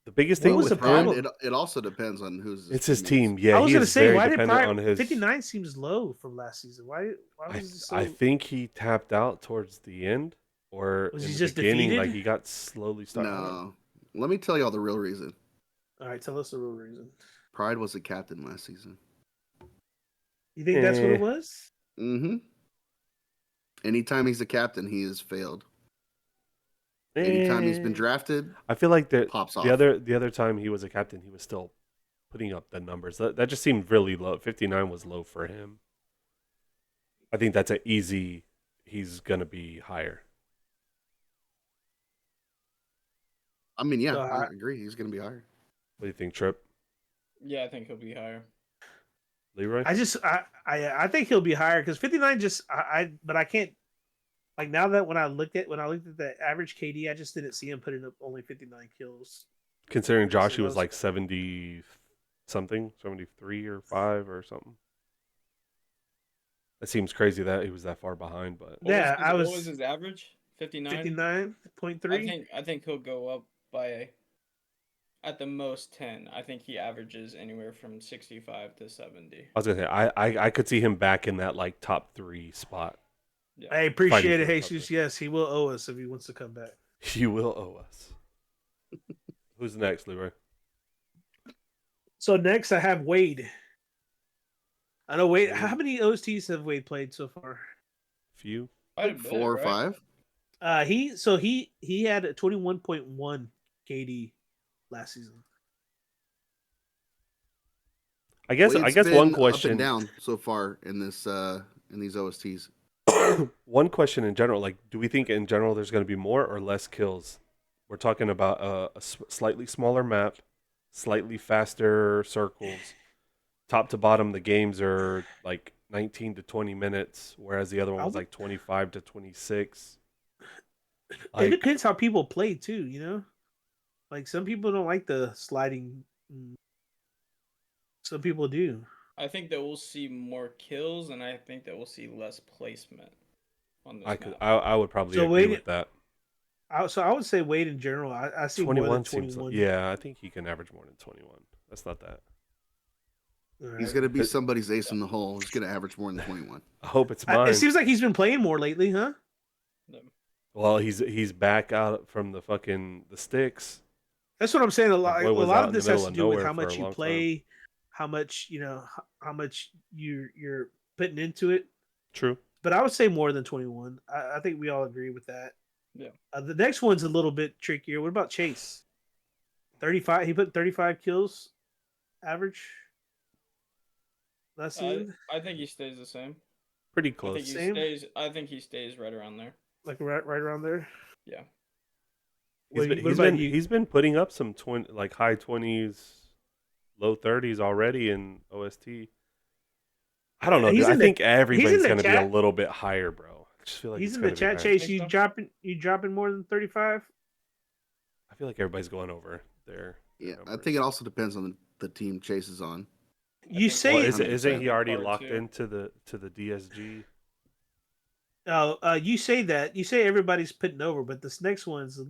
The biggest What thing was with the Pride, him, problem? it also depends on who's it's his teammates. team. Yeah, I was he gonna is say, very why did dependent Pride on his. 59 seems low from last season? Why was it so? I think he tapped out towards the end, or Was in he the just beginning. Like defeated? he got slowly started. No. Let me tell y'all the real reason. All right, tell us the real reason. Pride was a captain last season. You think that's what Eh. it was? Mm-hmm. Anytime he's a captain, he has failed. Anytime he's been drafted, I feel like pops the off. other time he was a captain, he was still putting up the numbers. That just seemed really low. 59 was low for him. I think that's an easy. He's gonna be higher. I mean, yeah, So I agree. He's going to be higher. What do you think, Trip? Yeah, I think he'll be higher. Leroy? I think he'll be higher because 59 just but I can't like now that when I looked at the average KD, I just didn't see him putting up only 59 kills. Considering Josh, So he that was like 70 something, 73 or 5 or something. It seems crazy that he was that far behind, but Yeah, What was his average? 59. 59.3. I think he'll go up by at the most 10. I think he averages anywhere from 65 to 70. I was gonna say I could see him back in that like top 3 spot. Yeah. I appreciate it, Fighting for Jesus. Yes, he will owe us if he wants to come back. You will owe us. Who's next, Leroy? So next I have Wade. I know Wade. Wade. How many OSTs have Wade played so far? Few. Quite a bit, 4 or right? 5. He had a 21.1 KD last season. I guess Wade's one been question. up and down so far in this in these OSTs. One question in general, like, do we think in general there's going to be more or less kills? We're talking about a slightly smaller map, slightly faster circles. Top to bottom, the games are like 19 to 20 minutes, whereas the other one was like 25 to 26. It Like, depends how people play too. Like some people don't like the sliding. Some people do. I think that we'll see more kills, and I think that we'll see less placement on this map. I would probably So agree Wade, with that. So I would say Wade in general. I see more than 21 seems 21. like, yeah, I think he can average more than 21. That's not that. All right. He's going to be somebody's ace in the hole. He's going to average more than 21. I hope it's mine. It seems like he's been playing more lately, huh? Well, he's back out from the sticks. That's what I'm saying. A boy was lot out of in the this has middle to of do with nowhere how for a much you long play, how much how much you're putting into it. True. But I would say more than 21. I think we all agree with that. Yeah. The next one's a little bit trickier. What about Chase? 35. He put 35 kills average last season. I think he stays the same. Pretty I think close. he Same? stays. I think he stays right around there. Like right around there. Yeah. He's been putting up some like high 20s, low 30s already in OST. I don't know, dude. I think everybody's going to be a little bit higher, bro. I just feel like he's it's in the gonna be chat. higher. Chase, you dropping more than 35? I feel like everybody's going over there. Yeah, I think it also depends on the team Chase is on. You say Well, it- isn't he already Hard locked too. into the DSG? you say that. You say everybody's putting over, but this next one's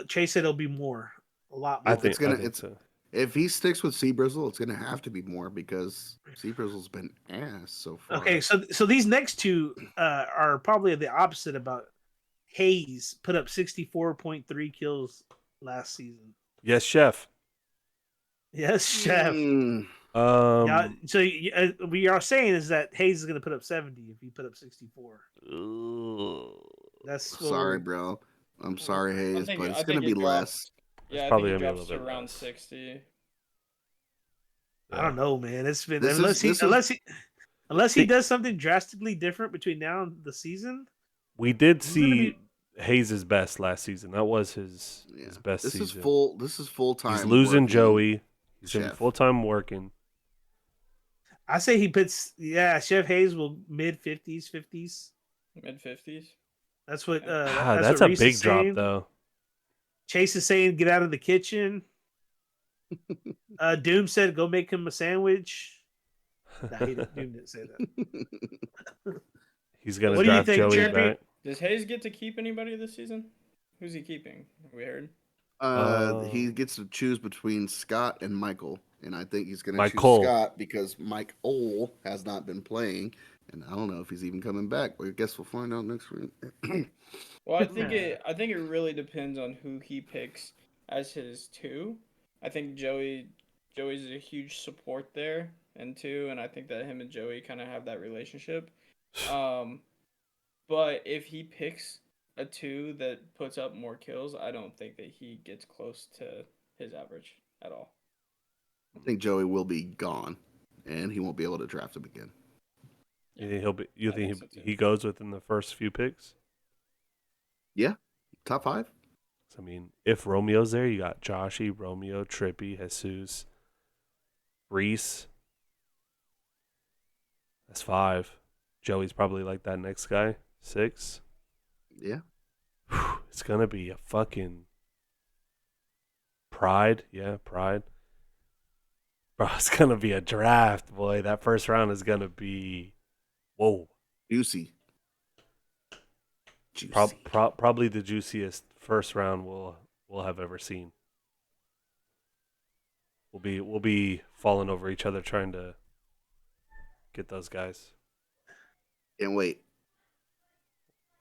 Chase said it'll be more. A lot more. I think so. If he sticks with Sea Brizzle, it's gonna have to be more because Sea Brizzle's been ass so far. Okay, so these next two are probably the opposite. About Hayes put up 64.3 kills last season. Yes, chef. Yes, chef. Yeah, so we are saying is that Hayes is going to put up 70 if he put up 64. That's sorry, bro. I'm sorry, Hayes, but it's I gonna think be it less. Yeah, I probably think it gonna be a drops little bit around less. 60. I don't know, man. It's been This unless he does something drastically different between now and the season. We did This is gonna see be- Hayes' best last season. That was his best This season. This is full time. He's losing Joey. He's gonna be Chef. full time working. I say he puts Chef Hayes will mid 50s, 50s. Mid 50s. That's what That's what a Reese big is drop, saying. though. Chase is saying get out of the kitchen. Doom said go make him a sandwich. Nah, he didn't say that. He's gonna What do you draft think, Joey Trippy? back. Does Hayes get to keep anybody this season? Who's he keeping? We heard. He gets to choose between Scott and Michael, and I think he's going to Mike choose Cole. Scott because Mike Ole has not been playing, and I don't know if he's even coming back. But I guess we'll find out next week. Well, I think it really depends on who he picks as his two. I think Joey's a huge support there and two, and I think that him and Joey kind of have that relationship. Um, but if he picks a two that puts up more kills, I don't think that he gets close to his average at all. I think Joey will be gone, and he won't be able to draft him again. You think he'll be? You I think think so, too. he goes within the first few picks? Yeah, top 5. I mean, if Romeo's there, you got Joshy, Romeo, Trippy, Jesus, Reese. That's 5. Joey's probably like that next guy. 6. Yeah, Whew, it's gonna be a fucking pride. Yeah, pride. Bro, it's gonna be a draft, boy. That first round is gonna be whoa. juicy. Juicy. Probably the juiciest first round we'll have ever seen. We'll be falling over each other trying to get those guys. Can't wait.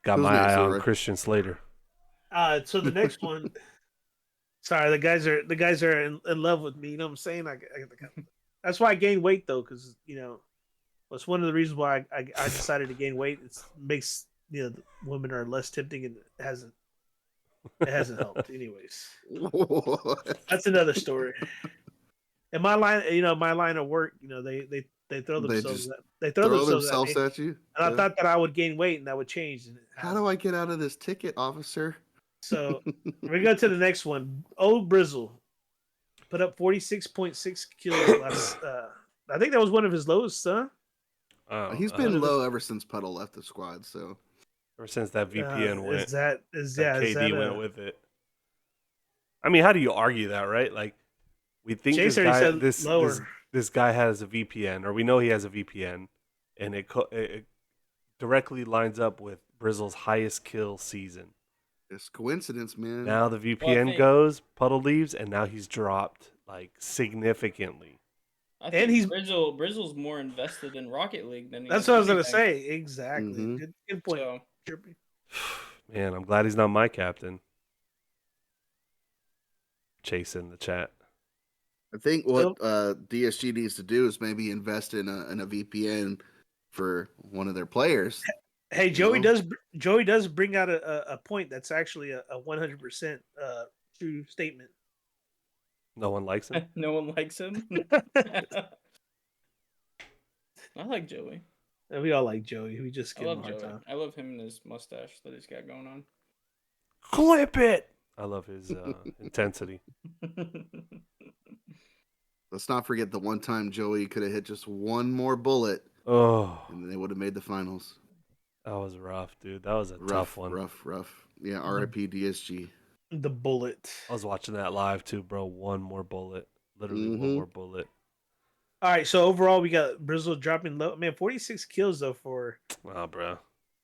Got Who's my next, eye on Leroy? Christian Slater. So the next one. Sorry, the guys are in love with me. You know what I'm saying? That's why I gained weight though, because it's one of the reasons why I decided to gain weight. It makes the women are less tempting, and it hasn't helped. Anyways, that's another story. In my line of work, they throw They themselves just they throw themselves at me, at you. and I Yeah. thought that I would gain weight and that would change. And How do I get out of this ticket, officer? So we go to the next one. Old Brizzle put up 46.6 kills last. I think that was one of his lowest, huh? He's been low ever since Puddle left the squad. So ever since that VPN went. That KD went with it. I mean, how do you argue that, right? Like, we think Chase already said lower. This guy has a VPN, or we know he has a VPN, and it directly lines up with Brizzle's highest kill season. it's coincidence, man. Now the VPN goes, Puddle leaves, and now he's dropped like significantly. I think Brizzle's more invested in Rocket League than he That's is what I was gonna anything. say. Exactly. Mhm. Good point. So, Trippy. Man, I'm glad he's not my captain. Chase in the chat. I think what DSG needs to do is maybe invest in a VPN for one of their players. Hey, Joey does bring out a point that's actually a 100% true statement. No one likes him. no one likes him. I like Joey. We all like Joey. We just I give him a love hard Joey. time. I love him and his mustache that he's got going on. Clip it. I love his intensity. Let's not forget the one time Joey could have hit just one more bullet, Oh, and they would have made the finals. that was rough, dude. That was a tough one. Rough. Yeah, RIP DSG. The bullet. I was watching that live too, bro. One more bullet. Literally one Mhm. more bullet. All right, so overall we got Brizzle dropping low. Man, 46 kills though for. Wow, bro.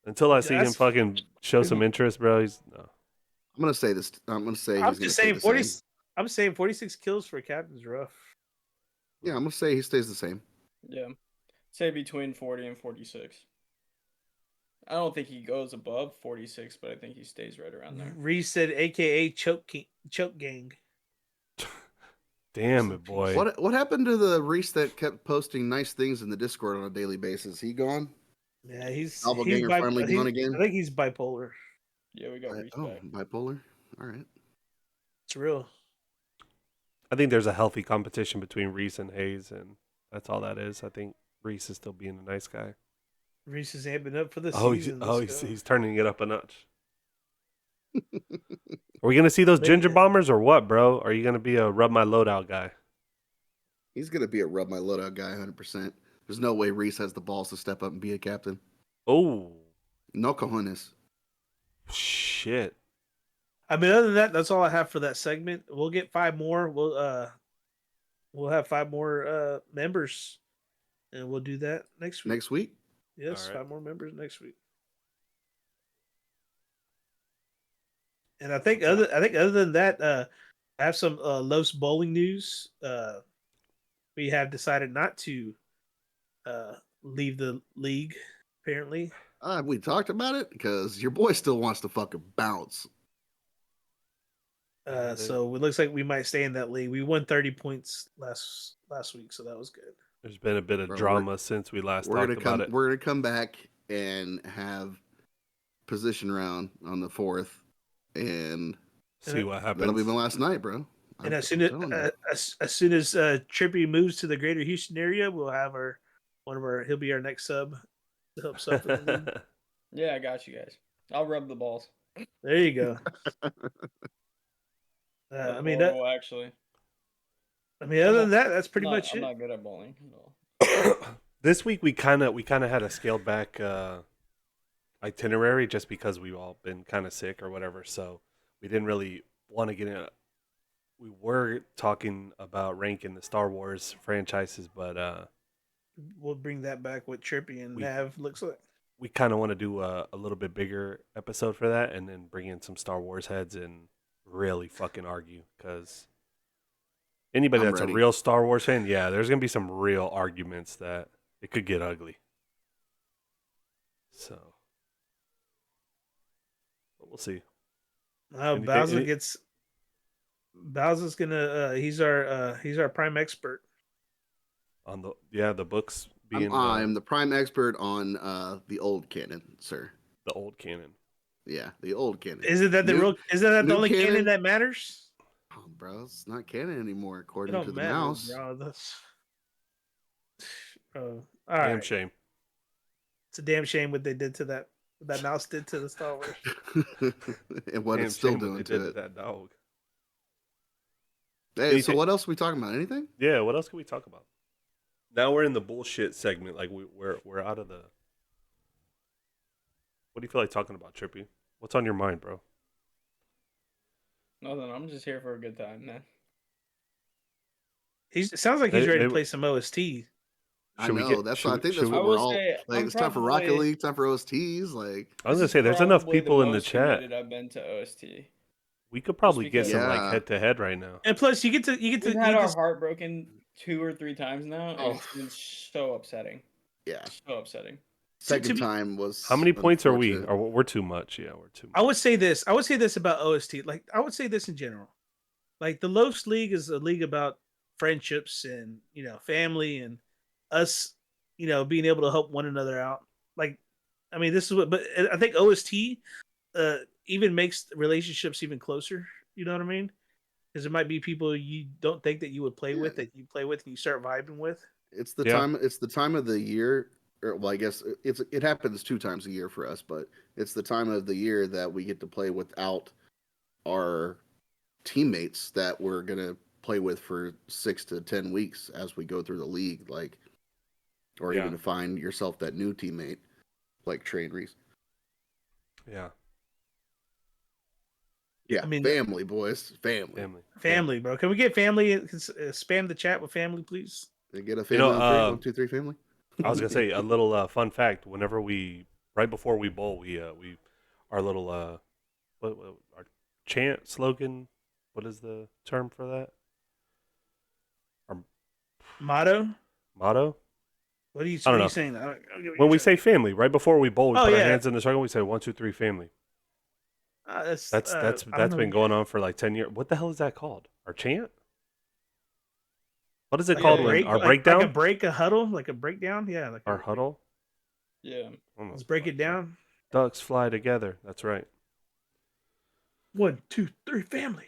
Until I see him That's- fucking show some interest, bro, he's no. I'm gonna say this. I'm gonna say I'm he's gonna just stay saying the 40. same. I'm saying 46 kills for a captain's rough. Yeah, I'm gonna say he stays the same. Yeah. Say between 40 and 46. I don't think he goes above 46, but I think he stays right around there. Reese said, AKA choke gang. Damn it, boy. What happened to the Reese that kept posting nice things in the Discord on a daily basis? He gone? Yeah, he's Doppelganger finally gone again? I think he's bipolar. Yeah, we got Reese Oh, back. bipolar. All right. It's real. I think there's a healthy competition between Reese and Hayes, and that's all that is. I think Reese is still being a nice guy. Reese is amping up for the Oh, season. he's turning it up a notch. Are we gonna see those ginger bombers or what, bro? Are you gonna be a rub my loadout guy? He's gonna be a rub my loadout guy 100%. There's no way Reese has the balls to step up and be a captain. Oh No cojones. shit! I mean, other than that, that's all I have for that segment. We'll get 5 more. We'll have 5 more members and we'll do that next week. Next week. Yes, All right. 5 more members next week. And I think other than that, I have some Los bowling news. We have decided not to leave the league. Apparently, We talked about it because your boy still wants to fucking bounce. Yeah, so it looks like we might stay in that league. We won 30 points last week, so that was good. There's been a bit of Bro, drama since we last We're talked gonna about come. it. We're gonna come back and have position round on the 4th, and See what that'll be happens. my last night, bro. And as I'm telling you. soon as Trippy moves to the Greater Houston area, we'll have he'll be our next sub to help sub for the league. Yeah, I got you guys. I'll rub the balls. There you go. I mean, that, actually, other than that, that's pretty much I'm it. not good at bowling at all. This week we kind of had a scaled back itinerary just because we've all been kind of sick or whatever, so we didn't really want to get in. We were talking about ranking the Star Wars franchises, but We'll bring that back with Trippy and We- Nav looks like. we kind of want to do a little bit bigger episode for that, and then bring in some Star Wars heads and really fucking argue, because anybody I'm that's ready. a real Star Wars fan, yeah, there's gonna be some real arguments that it could get ugly. So, but we'll see. Anything- any- Bowser's gonna he's our prime expert. On the books being I'm the prime expert on the old canon, sir. the old canon. Yeah, the old canon. Isn't that New- the new only canon canon? that matters? Oh, bro, it's not canon anymore It according don't to the matter, mouse. bro. That's all Damn right. shame. It's a damn shame what they did to that mouse did to the Star Wars. And what Damn it's still shame what doing they to did it. that dog. Hey, so Anything- what else are we talking about? Anything? Yeah, what else can we talk about? Now we're in the bullshit segment. Like we're out of the. What do you feel like talking about, Trippy? What's on your mind, bro? Nothing. I'm just here for a good time, man. It sounds like he's ready to Maybe- play some OST. I Should we know. get- That's should what I we- think. should That's we- what I we're will all. say, Like, I'm it's time for Rocket probably- League. Time for OSTs. Like, I was gonna This say, is there's enough probably people in the most chat. committed I've been to OST. We could probably get because- some like Yeah. head to head right now. And plus, you get to We've had you our get heart broken 2 or 3 times now, and Oh. it's been so upsetting. yeah. So upsetting. Second be- time was. How many points are we? unfortunate. Or we're too much? Yeah, we're too much. I would say this. About OST. Like I would say this in general. Like the Los League is a league about friendships and family and us, being able to help one another out. Like, I mean, this is what. But I think OST even makes relationships even closer. You know what I mean? Because there might be people you don't think that you would play with Yeah. that you play with and you start vibing with. It's the Yeah. time. It's the time of the year. Or, well, I guess it happens 2 times a year for us, but it's the time of the year that we get to play without our teammates that we're gonna play with for 6 to 10 weeks as we go through the league, like, or Yeah. even to find yourself that new teammate, like Trade Reese. Yeah, Yeah, I mean- family, boys, family. Family, bro. Can we get family? Spam the chat with family, please. They get a family on 3, 1, 2, 3 family. I was gonna say a little fun fact. Whenever right before we bowl, we our little what our chant slogan. What is the term for that? Our Motto. motto. What are you, I don't what are know. you saying? I don't get what When you're we saying. say family, right before we bowl, we Oh, put our yeah. hands in the circle. We say 1, 2, 3 family. That's That's I don't know. been going on for like 10 years. What the hell is that called? Our chant? What is it Like called? a When our like breakdown? a break, a huddle, like a breakdown. Yeah, like Our huddle? Yeah. I don't know. let's break it down. Ducks fly together. That's right. 1, 2, 3, family.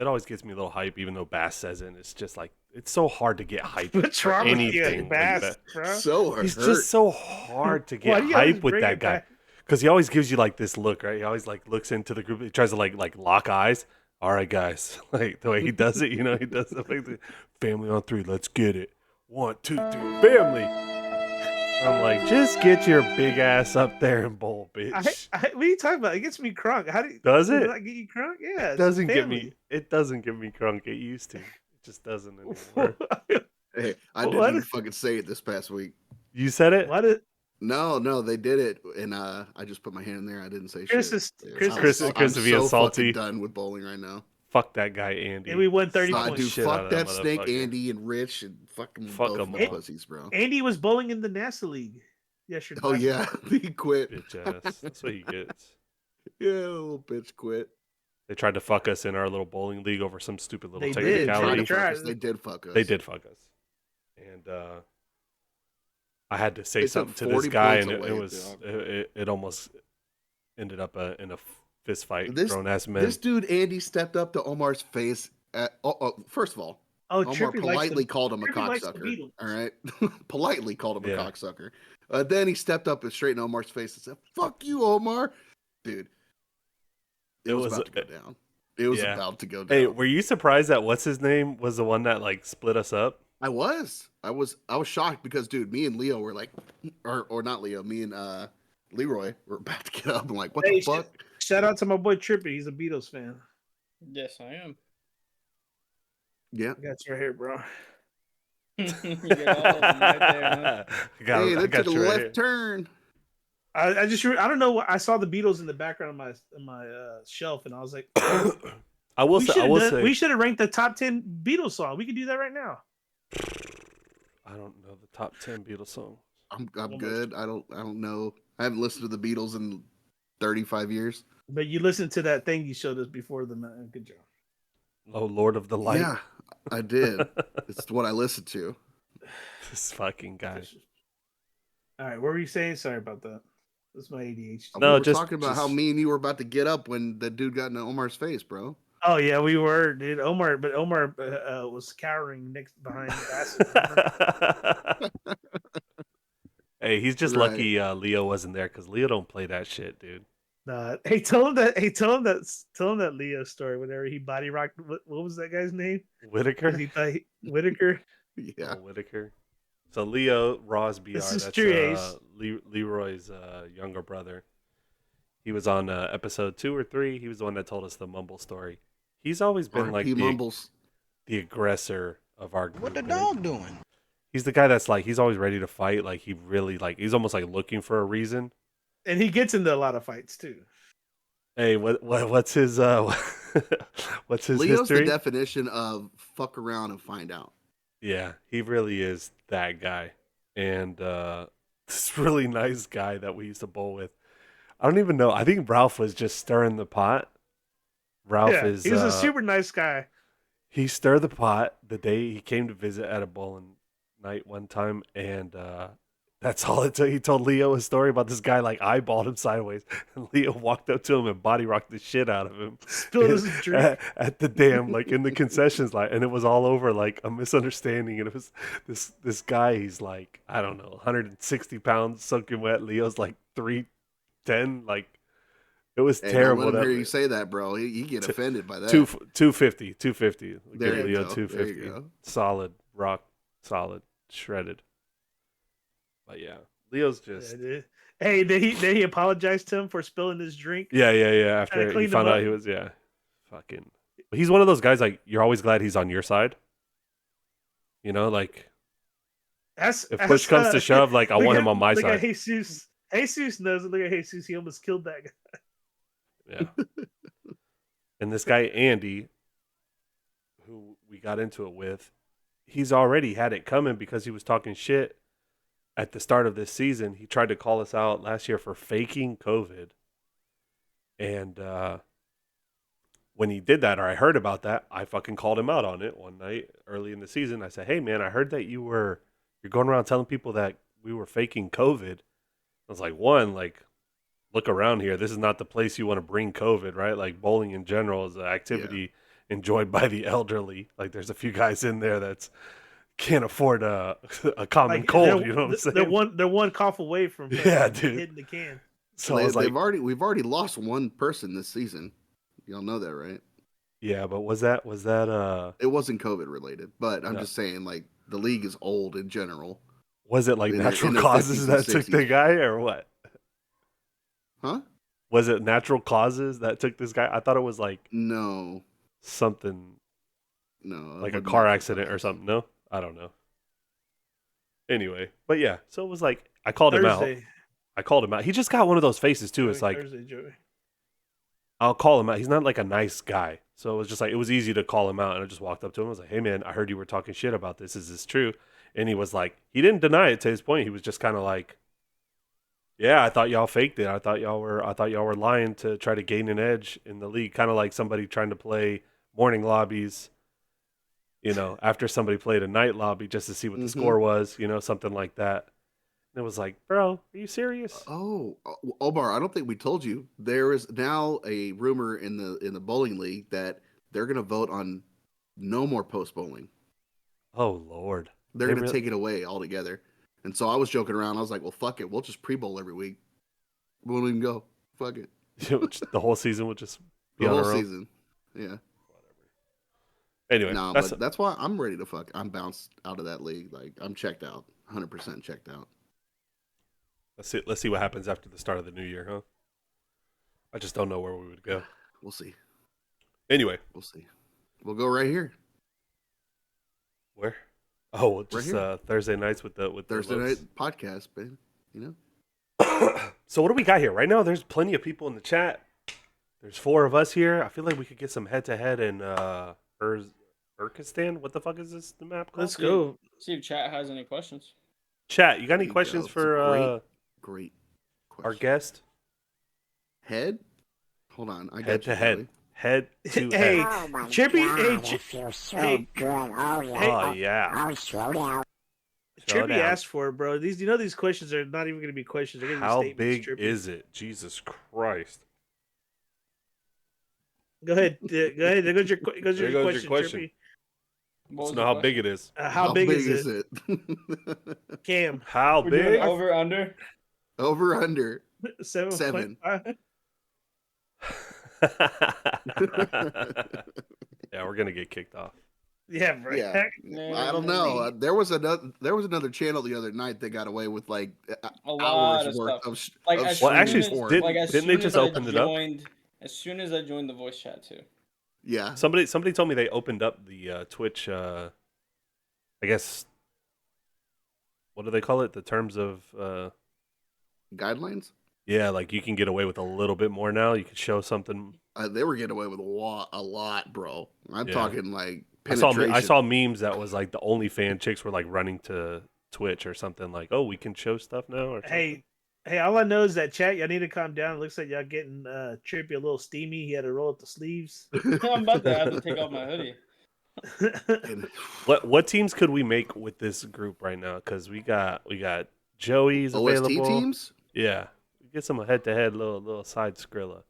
It always gets me a little hype, even though Bass says it. And it's just like it's so hard to get hype. What's for wrong with you, anything Bass, like that. bro? So He's hurt. just so hard to Why get do you always hype with bring that it guy back? because he always gives you like this look, right? He always like looks into the group. He tries to like lock eyes. All right, guys, like the way he does it, he does it like the family on 3. Let's get it. 1, 2, 3, family. I'm like, just get your big ass up there and bowl, bitch. What are you talking about? It gets me crunk. How do you, Does it? that get you crunk? Yeah, It doesn't get me. It doesn't get me crunk. It used to. It just doesn't anymore. Hey, I What? didn't even fucking say it this past week. You said it. What is No, they did it, and I just put my hand in there. I didn't say Chris shit. is Yeah, Chris Chris, is Chris I'm is being so salty. fucking done with bowling right now. Fuck that guy, Andy. and we won 30 Slap the points. Dude, shit out fuck of that snake, motherfucker. Andy and Rich, and fuck them Fuck both 'em the all. pussies, bro. Andy was bowling in the NASA League yesterday. Oh yeah, he quit. Bitch ass. That's what he gets. Yeah, little bitch quit. They tried to fuck us in our little bowling league over some stupid little They They didn't try technicality. to fuck tried. us. They did fuck us. They did fuck us. And I had to say They took something to this 40 guy, points and it away, was dog. it almost ended up in a fist fight. This Grown ass men. this dude Andy stepped up to Omar's face. First of all, Oh, Omar Trippy politely likes called him a Trippy likes the cocksucker. Beatles. All right, politely called him a Yeah. cocksucker. Then he stepped up and straightened Omar's face and said, "Fuck you, Omar, dude." It was about to go down. It was Yeah. about to go down. Hey, were you surprised that what's his name was the one that like split us up? I was shocked because, dude, me and Leo were like, or not Leo, me and Leroy were about to get up and like, what Hey, the fuck? Shout out to my boy Trippy. He's a Beatles fan. Yes, I am. Yeah. I got you right here, bro. You get all of them right there, huh? Hey, I they got took a you right left here. turn. I don't know. I saw the Beatles in the background of my shelf, and I was like, I will say we should have ranked the top 10 Beatles song. We could do that right now. I don't know the top 10 Beatles songs. I'm Almost. good. I don't know. I haven't listened to the Beatles in 35 years. But you listened to that thing you showed us before the good job. Oh, Lord of the Light. Yeah, I did. It's what I listened to. This fucking guy. All right, what were you saying? Sorry about that. That's my ADHD. No, we were just- talking about how just- me and you were about to get up when the dude got into Omar's face, bro. Oh yeah, we were, dude. Omar was cowering next behind Bassett. Hey, he's just Right. lucky Leo wasn't there because Leo don't play that shit, dude. Hey, tell him that Leo story. Whenever he body rocked, what was that guy's name? Whitaker? He thought Yeah. Whitaker. Oh, Whitaker. So Leo Ross BR, This is that's true, Ace. Leroy's younger brother. He was on episode 2 or 3. He was the one that told us the Mumble story. He's always been like R.I.P. Mumbles. the aggressor of our group. What the right? dog doing? He's the guy that's like he's always ready to fight. Like he really like he's almost like looking for a reason. And he gets into a lot of fights too. Hey, what's his what's his Leo's history? the definition of fuck around and find out. Yeah, he really is that guy. And this really nice guy that we used to bowl with. I don't even know. I think Ralph was just stirring the pot. Ralph Yeah, is he was a super nice guy. he stirred the pot the day he came to visit at a bowling night one time, and that's all it took. He told Leo a story about this guy like eyeballed him sideways, and Leo walked up to him and body rocked the shit out of him. Spilled his drink. At the damn like in the concessions line, and it was all over like a misunderstanding, and it was this guy. He's like I don't know, 160 pounds soaking wet. Leo's like 310, like. It was Hey, terrible. Don't let him That- hear you say that, bro. You get offended by that. 250. There Give you Leo go. 250. There you go. Solid, rock, solid, shredded. But yeah, Leo's just Yeah, dude. Hey, did he apologize to him for spilling his drink? yeah. Kinda After he cleaned him found out up. he was fucking. But he's one of those guys like you're always glad he's on your side. You know, like if push comes to shove, like I want him on my look side. At Jesus. Jesus knows it. Look at Jesus. He almost killed that guy. Yeah. And this guy Andy, who we got into it with, he's already had it coming because he was talking shit at the start of this season. He tried to call us out last year for faking COVID. And when he did that, or I heard about that, I fucking called him out on it one night early in the season. I said, "Hey man, I heard that you're going around telling people that we were faking COVID." I was like, one, like, look around here. This is not the place you want to bring COVID, right? Like bowling in general is an activity enjoyed by the elderly. Like there's a few guys in there that's can't afford a common cold. You know what I'm saying? They're one cough away from Yeah, dude. hitting the can. So I was like, we've already lost one person this season. Y'all know that, right? yeah, but was that It wasn't COVID related, but I'm No. just saying, like, the league is old in general. was it like in natural their causes 50s and that took the 60s. guy or what? Huh? Was it natural causes that took this guy? I thought it was like No, something no. like a it wasn't car natural accident or causes. something. No, I don't know. Anyway, but yeah, so it was like I called him out. Thursday. I called him out. He just got one of those faces too. It's Joey, like Thursday, Joey. I'll call him out. He's not like a nice guy. So it was just like it was easy to call him out, and I just walked up to him. I was like, "Hey man, I heard you were talking shit about this. Is this true?" And he was like, he didn't deny it to his point. He was just kind of like, "Yeah, I thought y'all faked it. I thought y'all were lying to try to gain an edge in the league, kind of like somebody trying to play morning lobbies, after somebody played a night lobby just to see what the score was, something like that." And it was like, "Bro, are you serious?" Oh, Omar, I don't think we told you. There is now a rumor in the bowling league that they're going to vote on no more post bowling. Oh Lord. They're They going to really- take it away altogether. And so I was joking around. I was like, well, fuck it. We'll just pre bowl every week. We won't even go. Fuck it. the whole season would just be The on whole our own. season. Yeah. Anyway, No, but that's why I'm ready to fuck. I'm bounced out of that league. Like, I'm checked out. 100% checked out. let's see what happens after the start of the new year, huh? I just don't know where we would go. We'll see. Anyway, We'll see. We'll go right here. where? Oh, well, just here. Thursday nights with the Thursday night Los. podcast, baby. So what do we got here? Right now, there's plenty of people in the chat. There's 4 of us here. I feel like we could get some head-to-head in Urkistan. What the fuck is this the map called? Let's go. See if chat has any questions. Chat, you got There any you questions go. It's a for Great question. our guest? Head? Hold on. I got Head to you, head. Joey. Head to Hey, head. Oh my Trippy, God, hey, I feel so hey. good. Oh yeah. Oh yeah. Oh, slow down. Slow Trippy down. asked for it, bro. These questions are not even going to be questions. They're going to be How statements. big Trippy. is it? Jesus Christ. Go ahead. Go ahead. There goes your There goes your question. Trippy. What Let's was know the how question? big it is. How big is it? it? Cam. How We're doing big? over under. Over under. 7.5. Yeah, we're gonna get kicked off. Yeah, bro. Yeah. Man, I don't know. There was another channel the other night that got away with like A lot hours of worth stuff. of Like of as Well, soon actually, as, porn. didn't- as they soon just as I open it up? As soon as I joined the voice chat too. Yeah. Somebody told me they opened up the Twitch. I guess what do they call it? The terms of Guidelines? yeah, like you can get away with a little bit more now. You can show something. They were getting away with a lot, bro. I'm Yeah. talking like I penetration. saw memes that was like the OnlyFans chicks were like running to Twitch or something like, oh, we can show stuff now. Or something. Hey, all I know is that chat, y'all need to calm down. It looks like y'all getting Trippy a little steamy. He had to roll up the sleeves. I'm about to have to take off my hoodie. And- What teams could we make with this group right now? Because we got Joey's OST available. teams? Yeah, get some head to head little side Skrilla.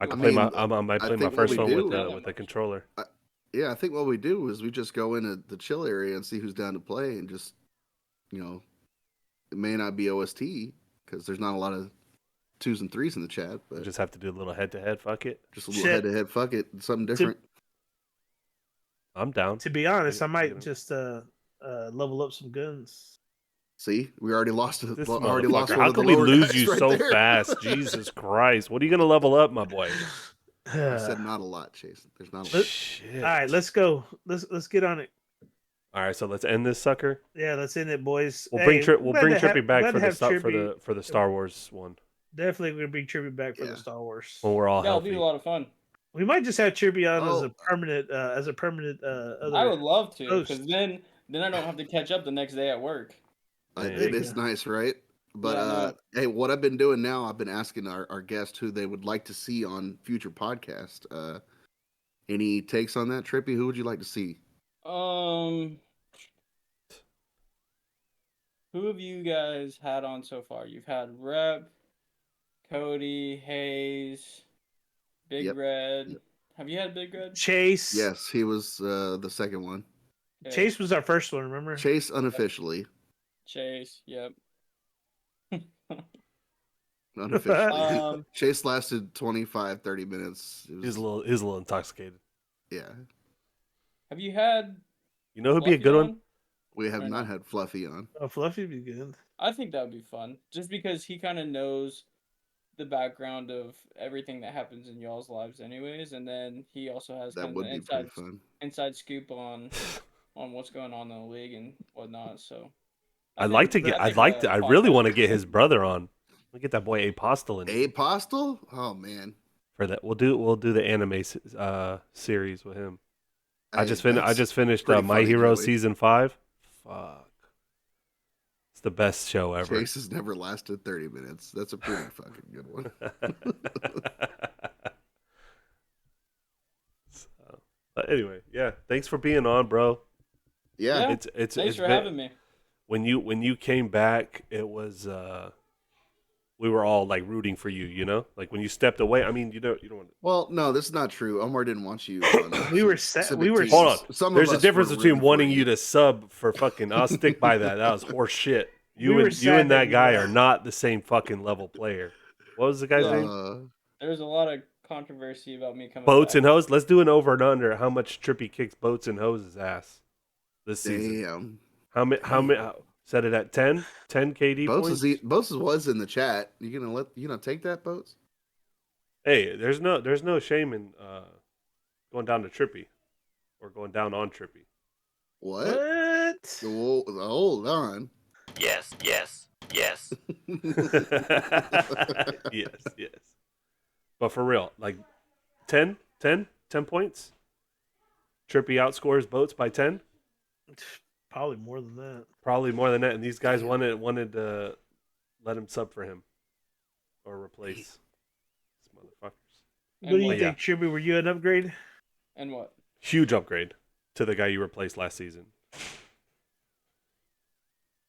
I can I play mean, I might I play my think what first we one do- with the controller. Yeah, I think what we do is we just go into the chill area and see who's down to play and just, it may not be OST because there's not a lot of 2s and 3s in the chat, We but just have to do a little head to head. Fuck it, just a little Shit. head to head. Fuck it, something different. I'm down. To be honest, I You might know. just level up some guns. See, we already lost. This Already lost motherfucker. one How of the can we lower lose guys you right so there. fast? Jesus Christ! What are you gonna level up, my boy? I said not a lot, Chase. There's not a lot. Let- Shit. All right, let's go. Let's get on it. All right, so let's end this sucker. Yeah, let's end it, boys. We'll Hey, bring glad to Trippy have- back glad for to the have for Trippy. the Star Wars one Definitely gonna bring Trippy back for Yeah. the Star Wars. when we're all That'll healthy. be a lot of fun. We might just have Trippy on as Oh. a permanent other. I would love to, host. because then I don't have to catch up the next day at work. There It you is go. nice, right? But Yeah, no. hey, what I've been doing now, I've been asking our guests who they would like to see on future podcasts. Any takes on that, Trippy? Who would you like to see? Who have you guys had on so far? You've had Rep, Cody, Hayes, Big Yep. Red. Yep. Have you had Big Red? Chase. Yes, he was the second one. Okay. Chase was our first one. Remember? Chase unofficially. Chase. Yep. Unofficially. Chase lasted 25, 30 minutes. It was, He's a little intoxicated. yeah. Have you had? You know who'd be a Fluffy good on? one? We have Right not now. had Fluffy on. Oh, Fluffy would be good. I think that would be fun, just because he kind of knows the background of everything that happens in y'all's lives, anyways, and then he also has That kind of would the be pretty fun. inside scoop on on what's going on in the league and whatnot. So I'd like to get. I really want to get his brother on. We get that boy Apostle in Apostle? Oh man. for that. We'll do the anime series with him. I just That's finished pretty My funny, Hero Joey. season 5. Fuck, it's the best show ever. Chase has never lasted 30 minutes. That's a pretty fucking good one. So, but anyway, yeah. Thanks for being on, bro. Yeah. Yeah. It's Thanks for been- having me. when you came back, it was we were all like rooting for you, you know? Like when you stepped away, I mean, you don't want to. Well, no, this is not true. Omar didn't want you on We were some set. We were. specific Hold on. teams. Some There's of a us difference were between rooting for wanting you to sub for fucking. I'll stick by that. That was horse shit. We You were and sad that that you guy left. are not the same fucking level player. What was the guy's name? There's a lot of controversy about me coming Boats back. and Hose. Let's do an over and under. How much Trippy kicks Boats and Hoses ass this season? Damn. How many? Set it at 10? 10 KD points. Boats was in the chat. You gonna take that, Boats? Hey, there's no shame in going down to Trippy or going down on Trippy. What? What? Hold on. Yes, yes, yes. Yes. But for real, like 10 points. Trippy outscores Boats by 10. Probably more than that. Probably more than that. And these guys wanted to let him sub for him or replace these motherfuckers. What do you what? think, Trippy? Were you an upgrade? And what? Huge upgrade to the guy you replaced last season.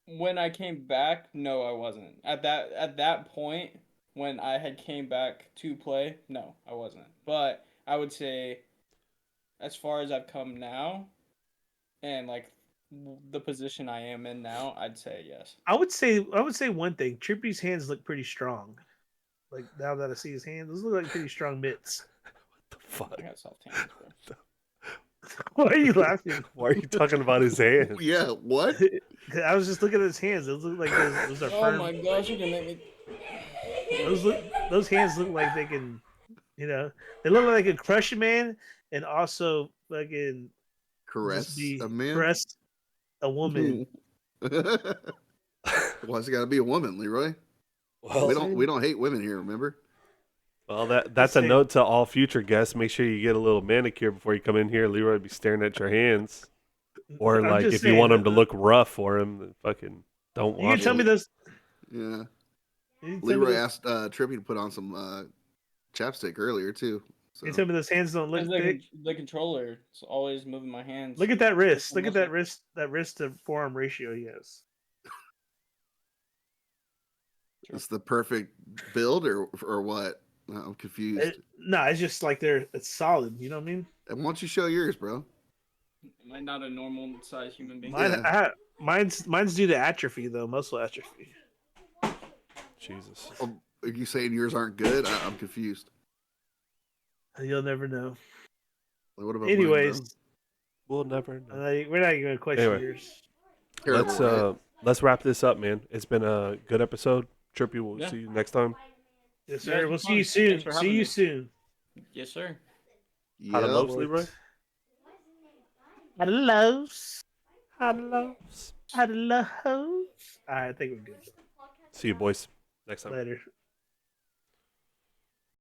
When I came back, no, I wasn't. At that point, when I had came back to play, no, I wasn't. But I would say, as far as I've come now, and like the position I am in now, I'd say yes. I would say one thing. Trippy's hands look pretty strong. Like now that I see his hands, those look like pretty strong mitts. The fuck? I got soft hands, bro. Why are you laughing? Why are you talking about his hands? Yeah. What? I was just looking at his hands. Those look like those are Oh firm. my gosh, you can make me. Those hands look like they can, they look like they can crush a man and also fucking Caress a man. caress a woman. Why has it got to be a woman, Leroy? Well, We don't hate women here. Remember? well, that's a note to all future guests. Make sure you get a little manicure before you come in here. Leroy would be staring at your hands. Or I'm like just if you saying, want him to look rough for him, then fucking don't you watch can tell it. me those. Yeah. You can tell me Leroy those, asked Trippy to put on some chapstick earlier too. So. you can tell me those hands don't look It's thick. the controller. It's always moving my hands. Look at that wrist. Look at that Muscle. wrist. That wrist to forearm ratio he has. It's the perfect build or what? I'm confused. No, it's just like it's solid. You know what I mean? And why don't you show yours, bro? Am I not a normal sized human being? Mine's due to atrophy though, muscle atrophy. Jesus. Are you saying yours aren't good? I'm confused. You'll never know. Like, what about Anyways, mine, We'll never know. we're not going to question Anyway. yours. bro? Let's wrap this up, man. It's been a good episode. Trippy, we'll Yeah. see you next time. Yes, Yeah, sir. it's We'll been see you fun. soon. Thanks for See having you me. soon. Yes, sir. How to Yeah. loves, Leroy? Hello. Hello. Hello. All right, I think we're good. See you, boys. Next time. Later.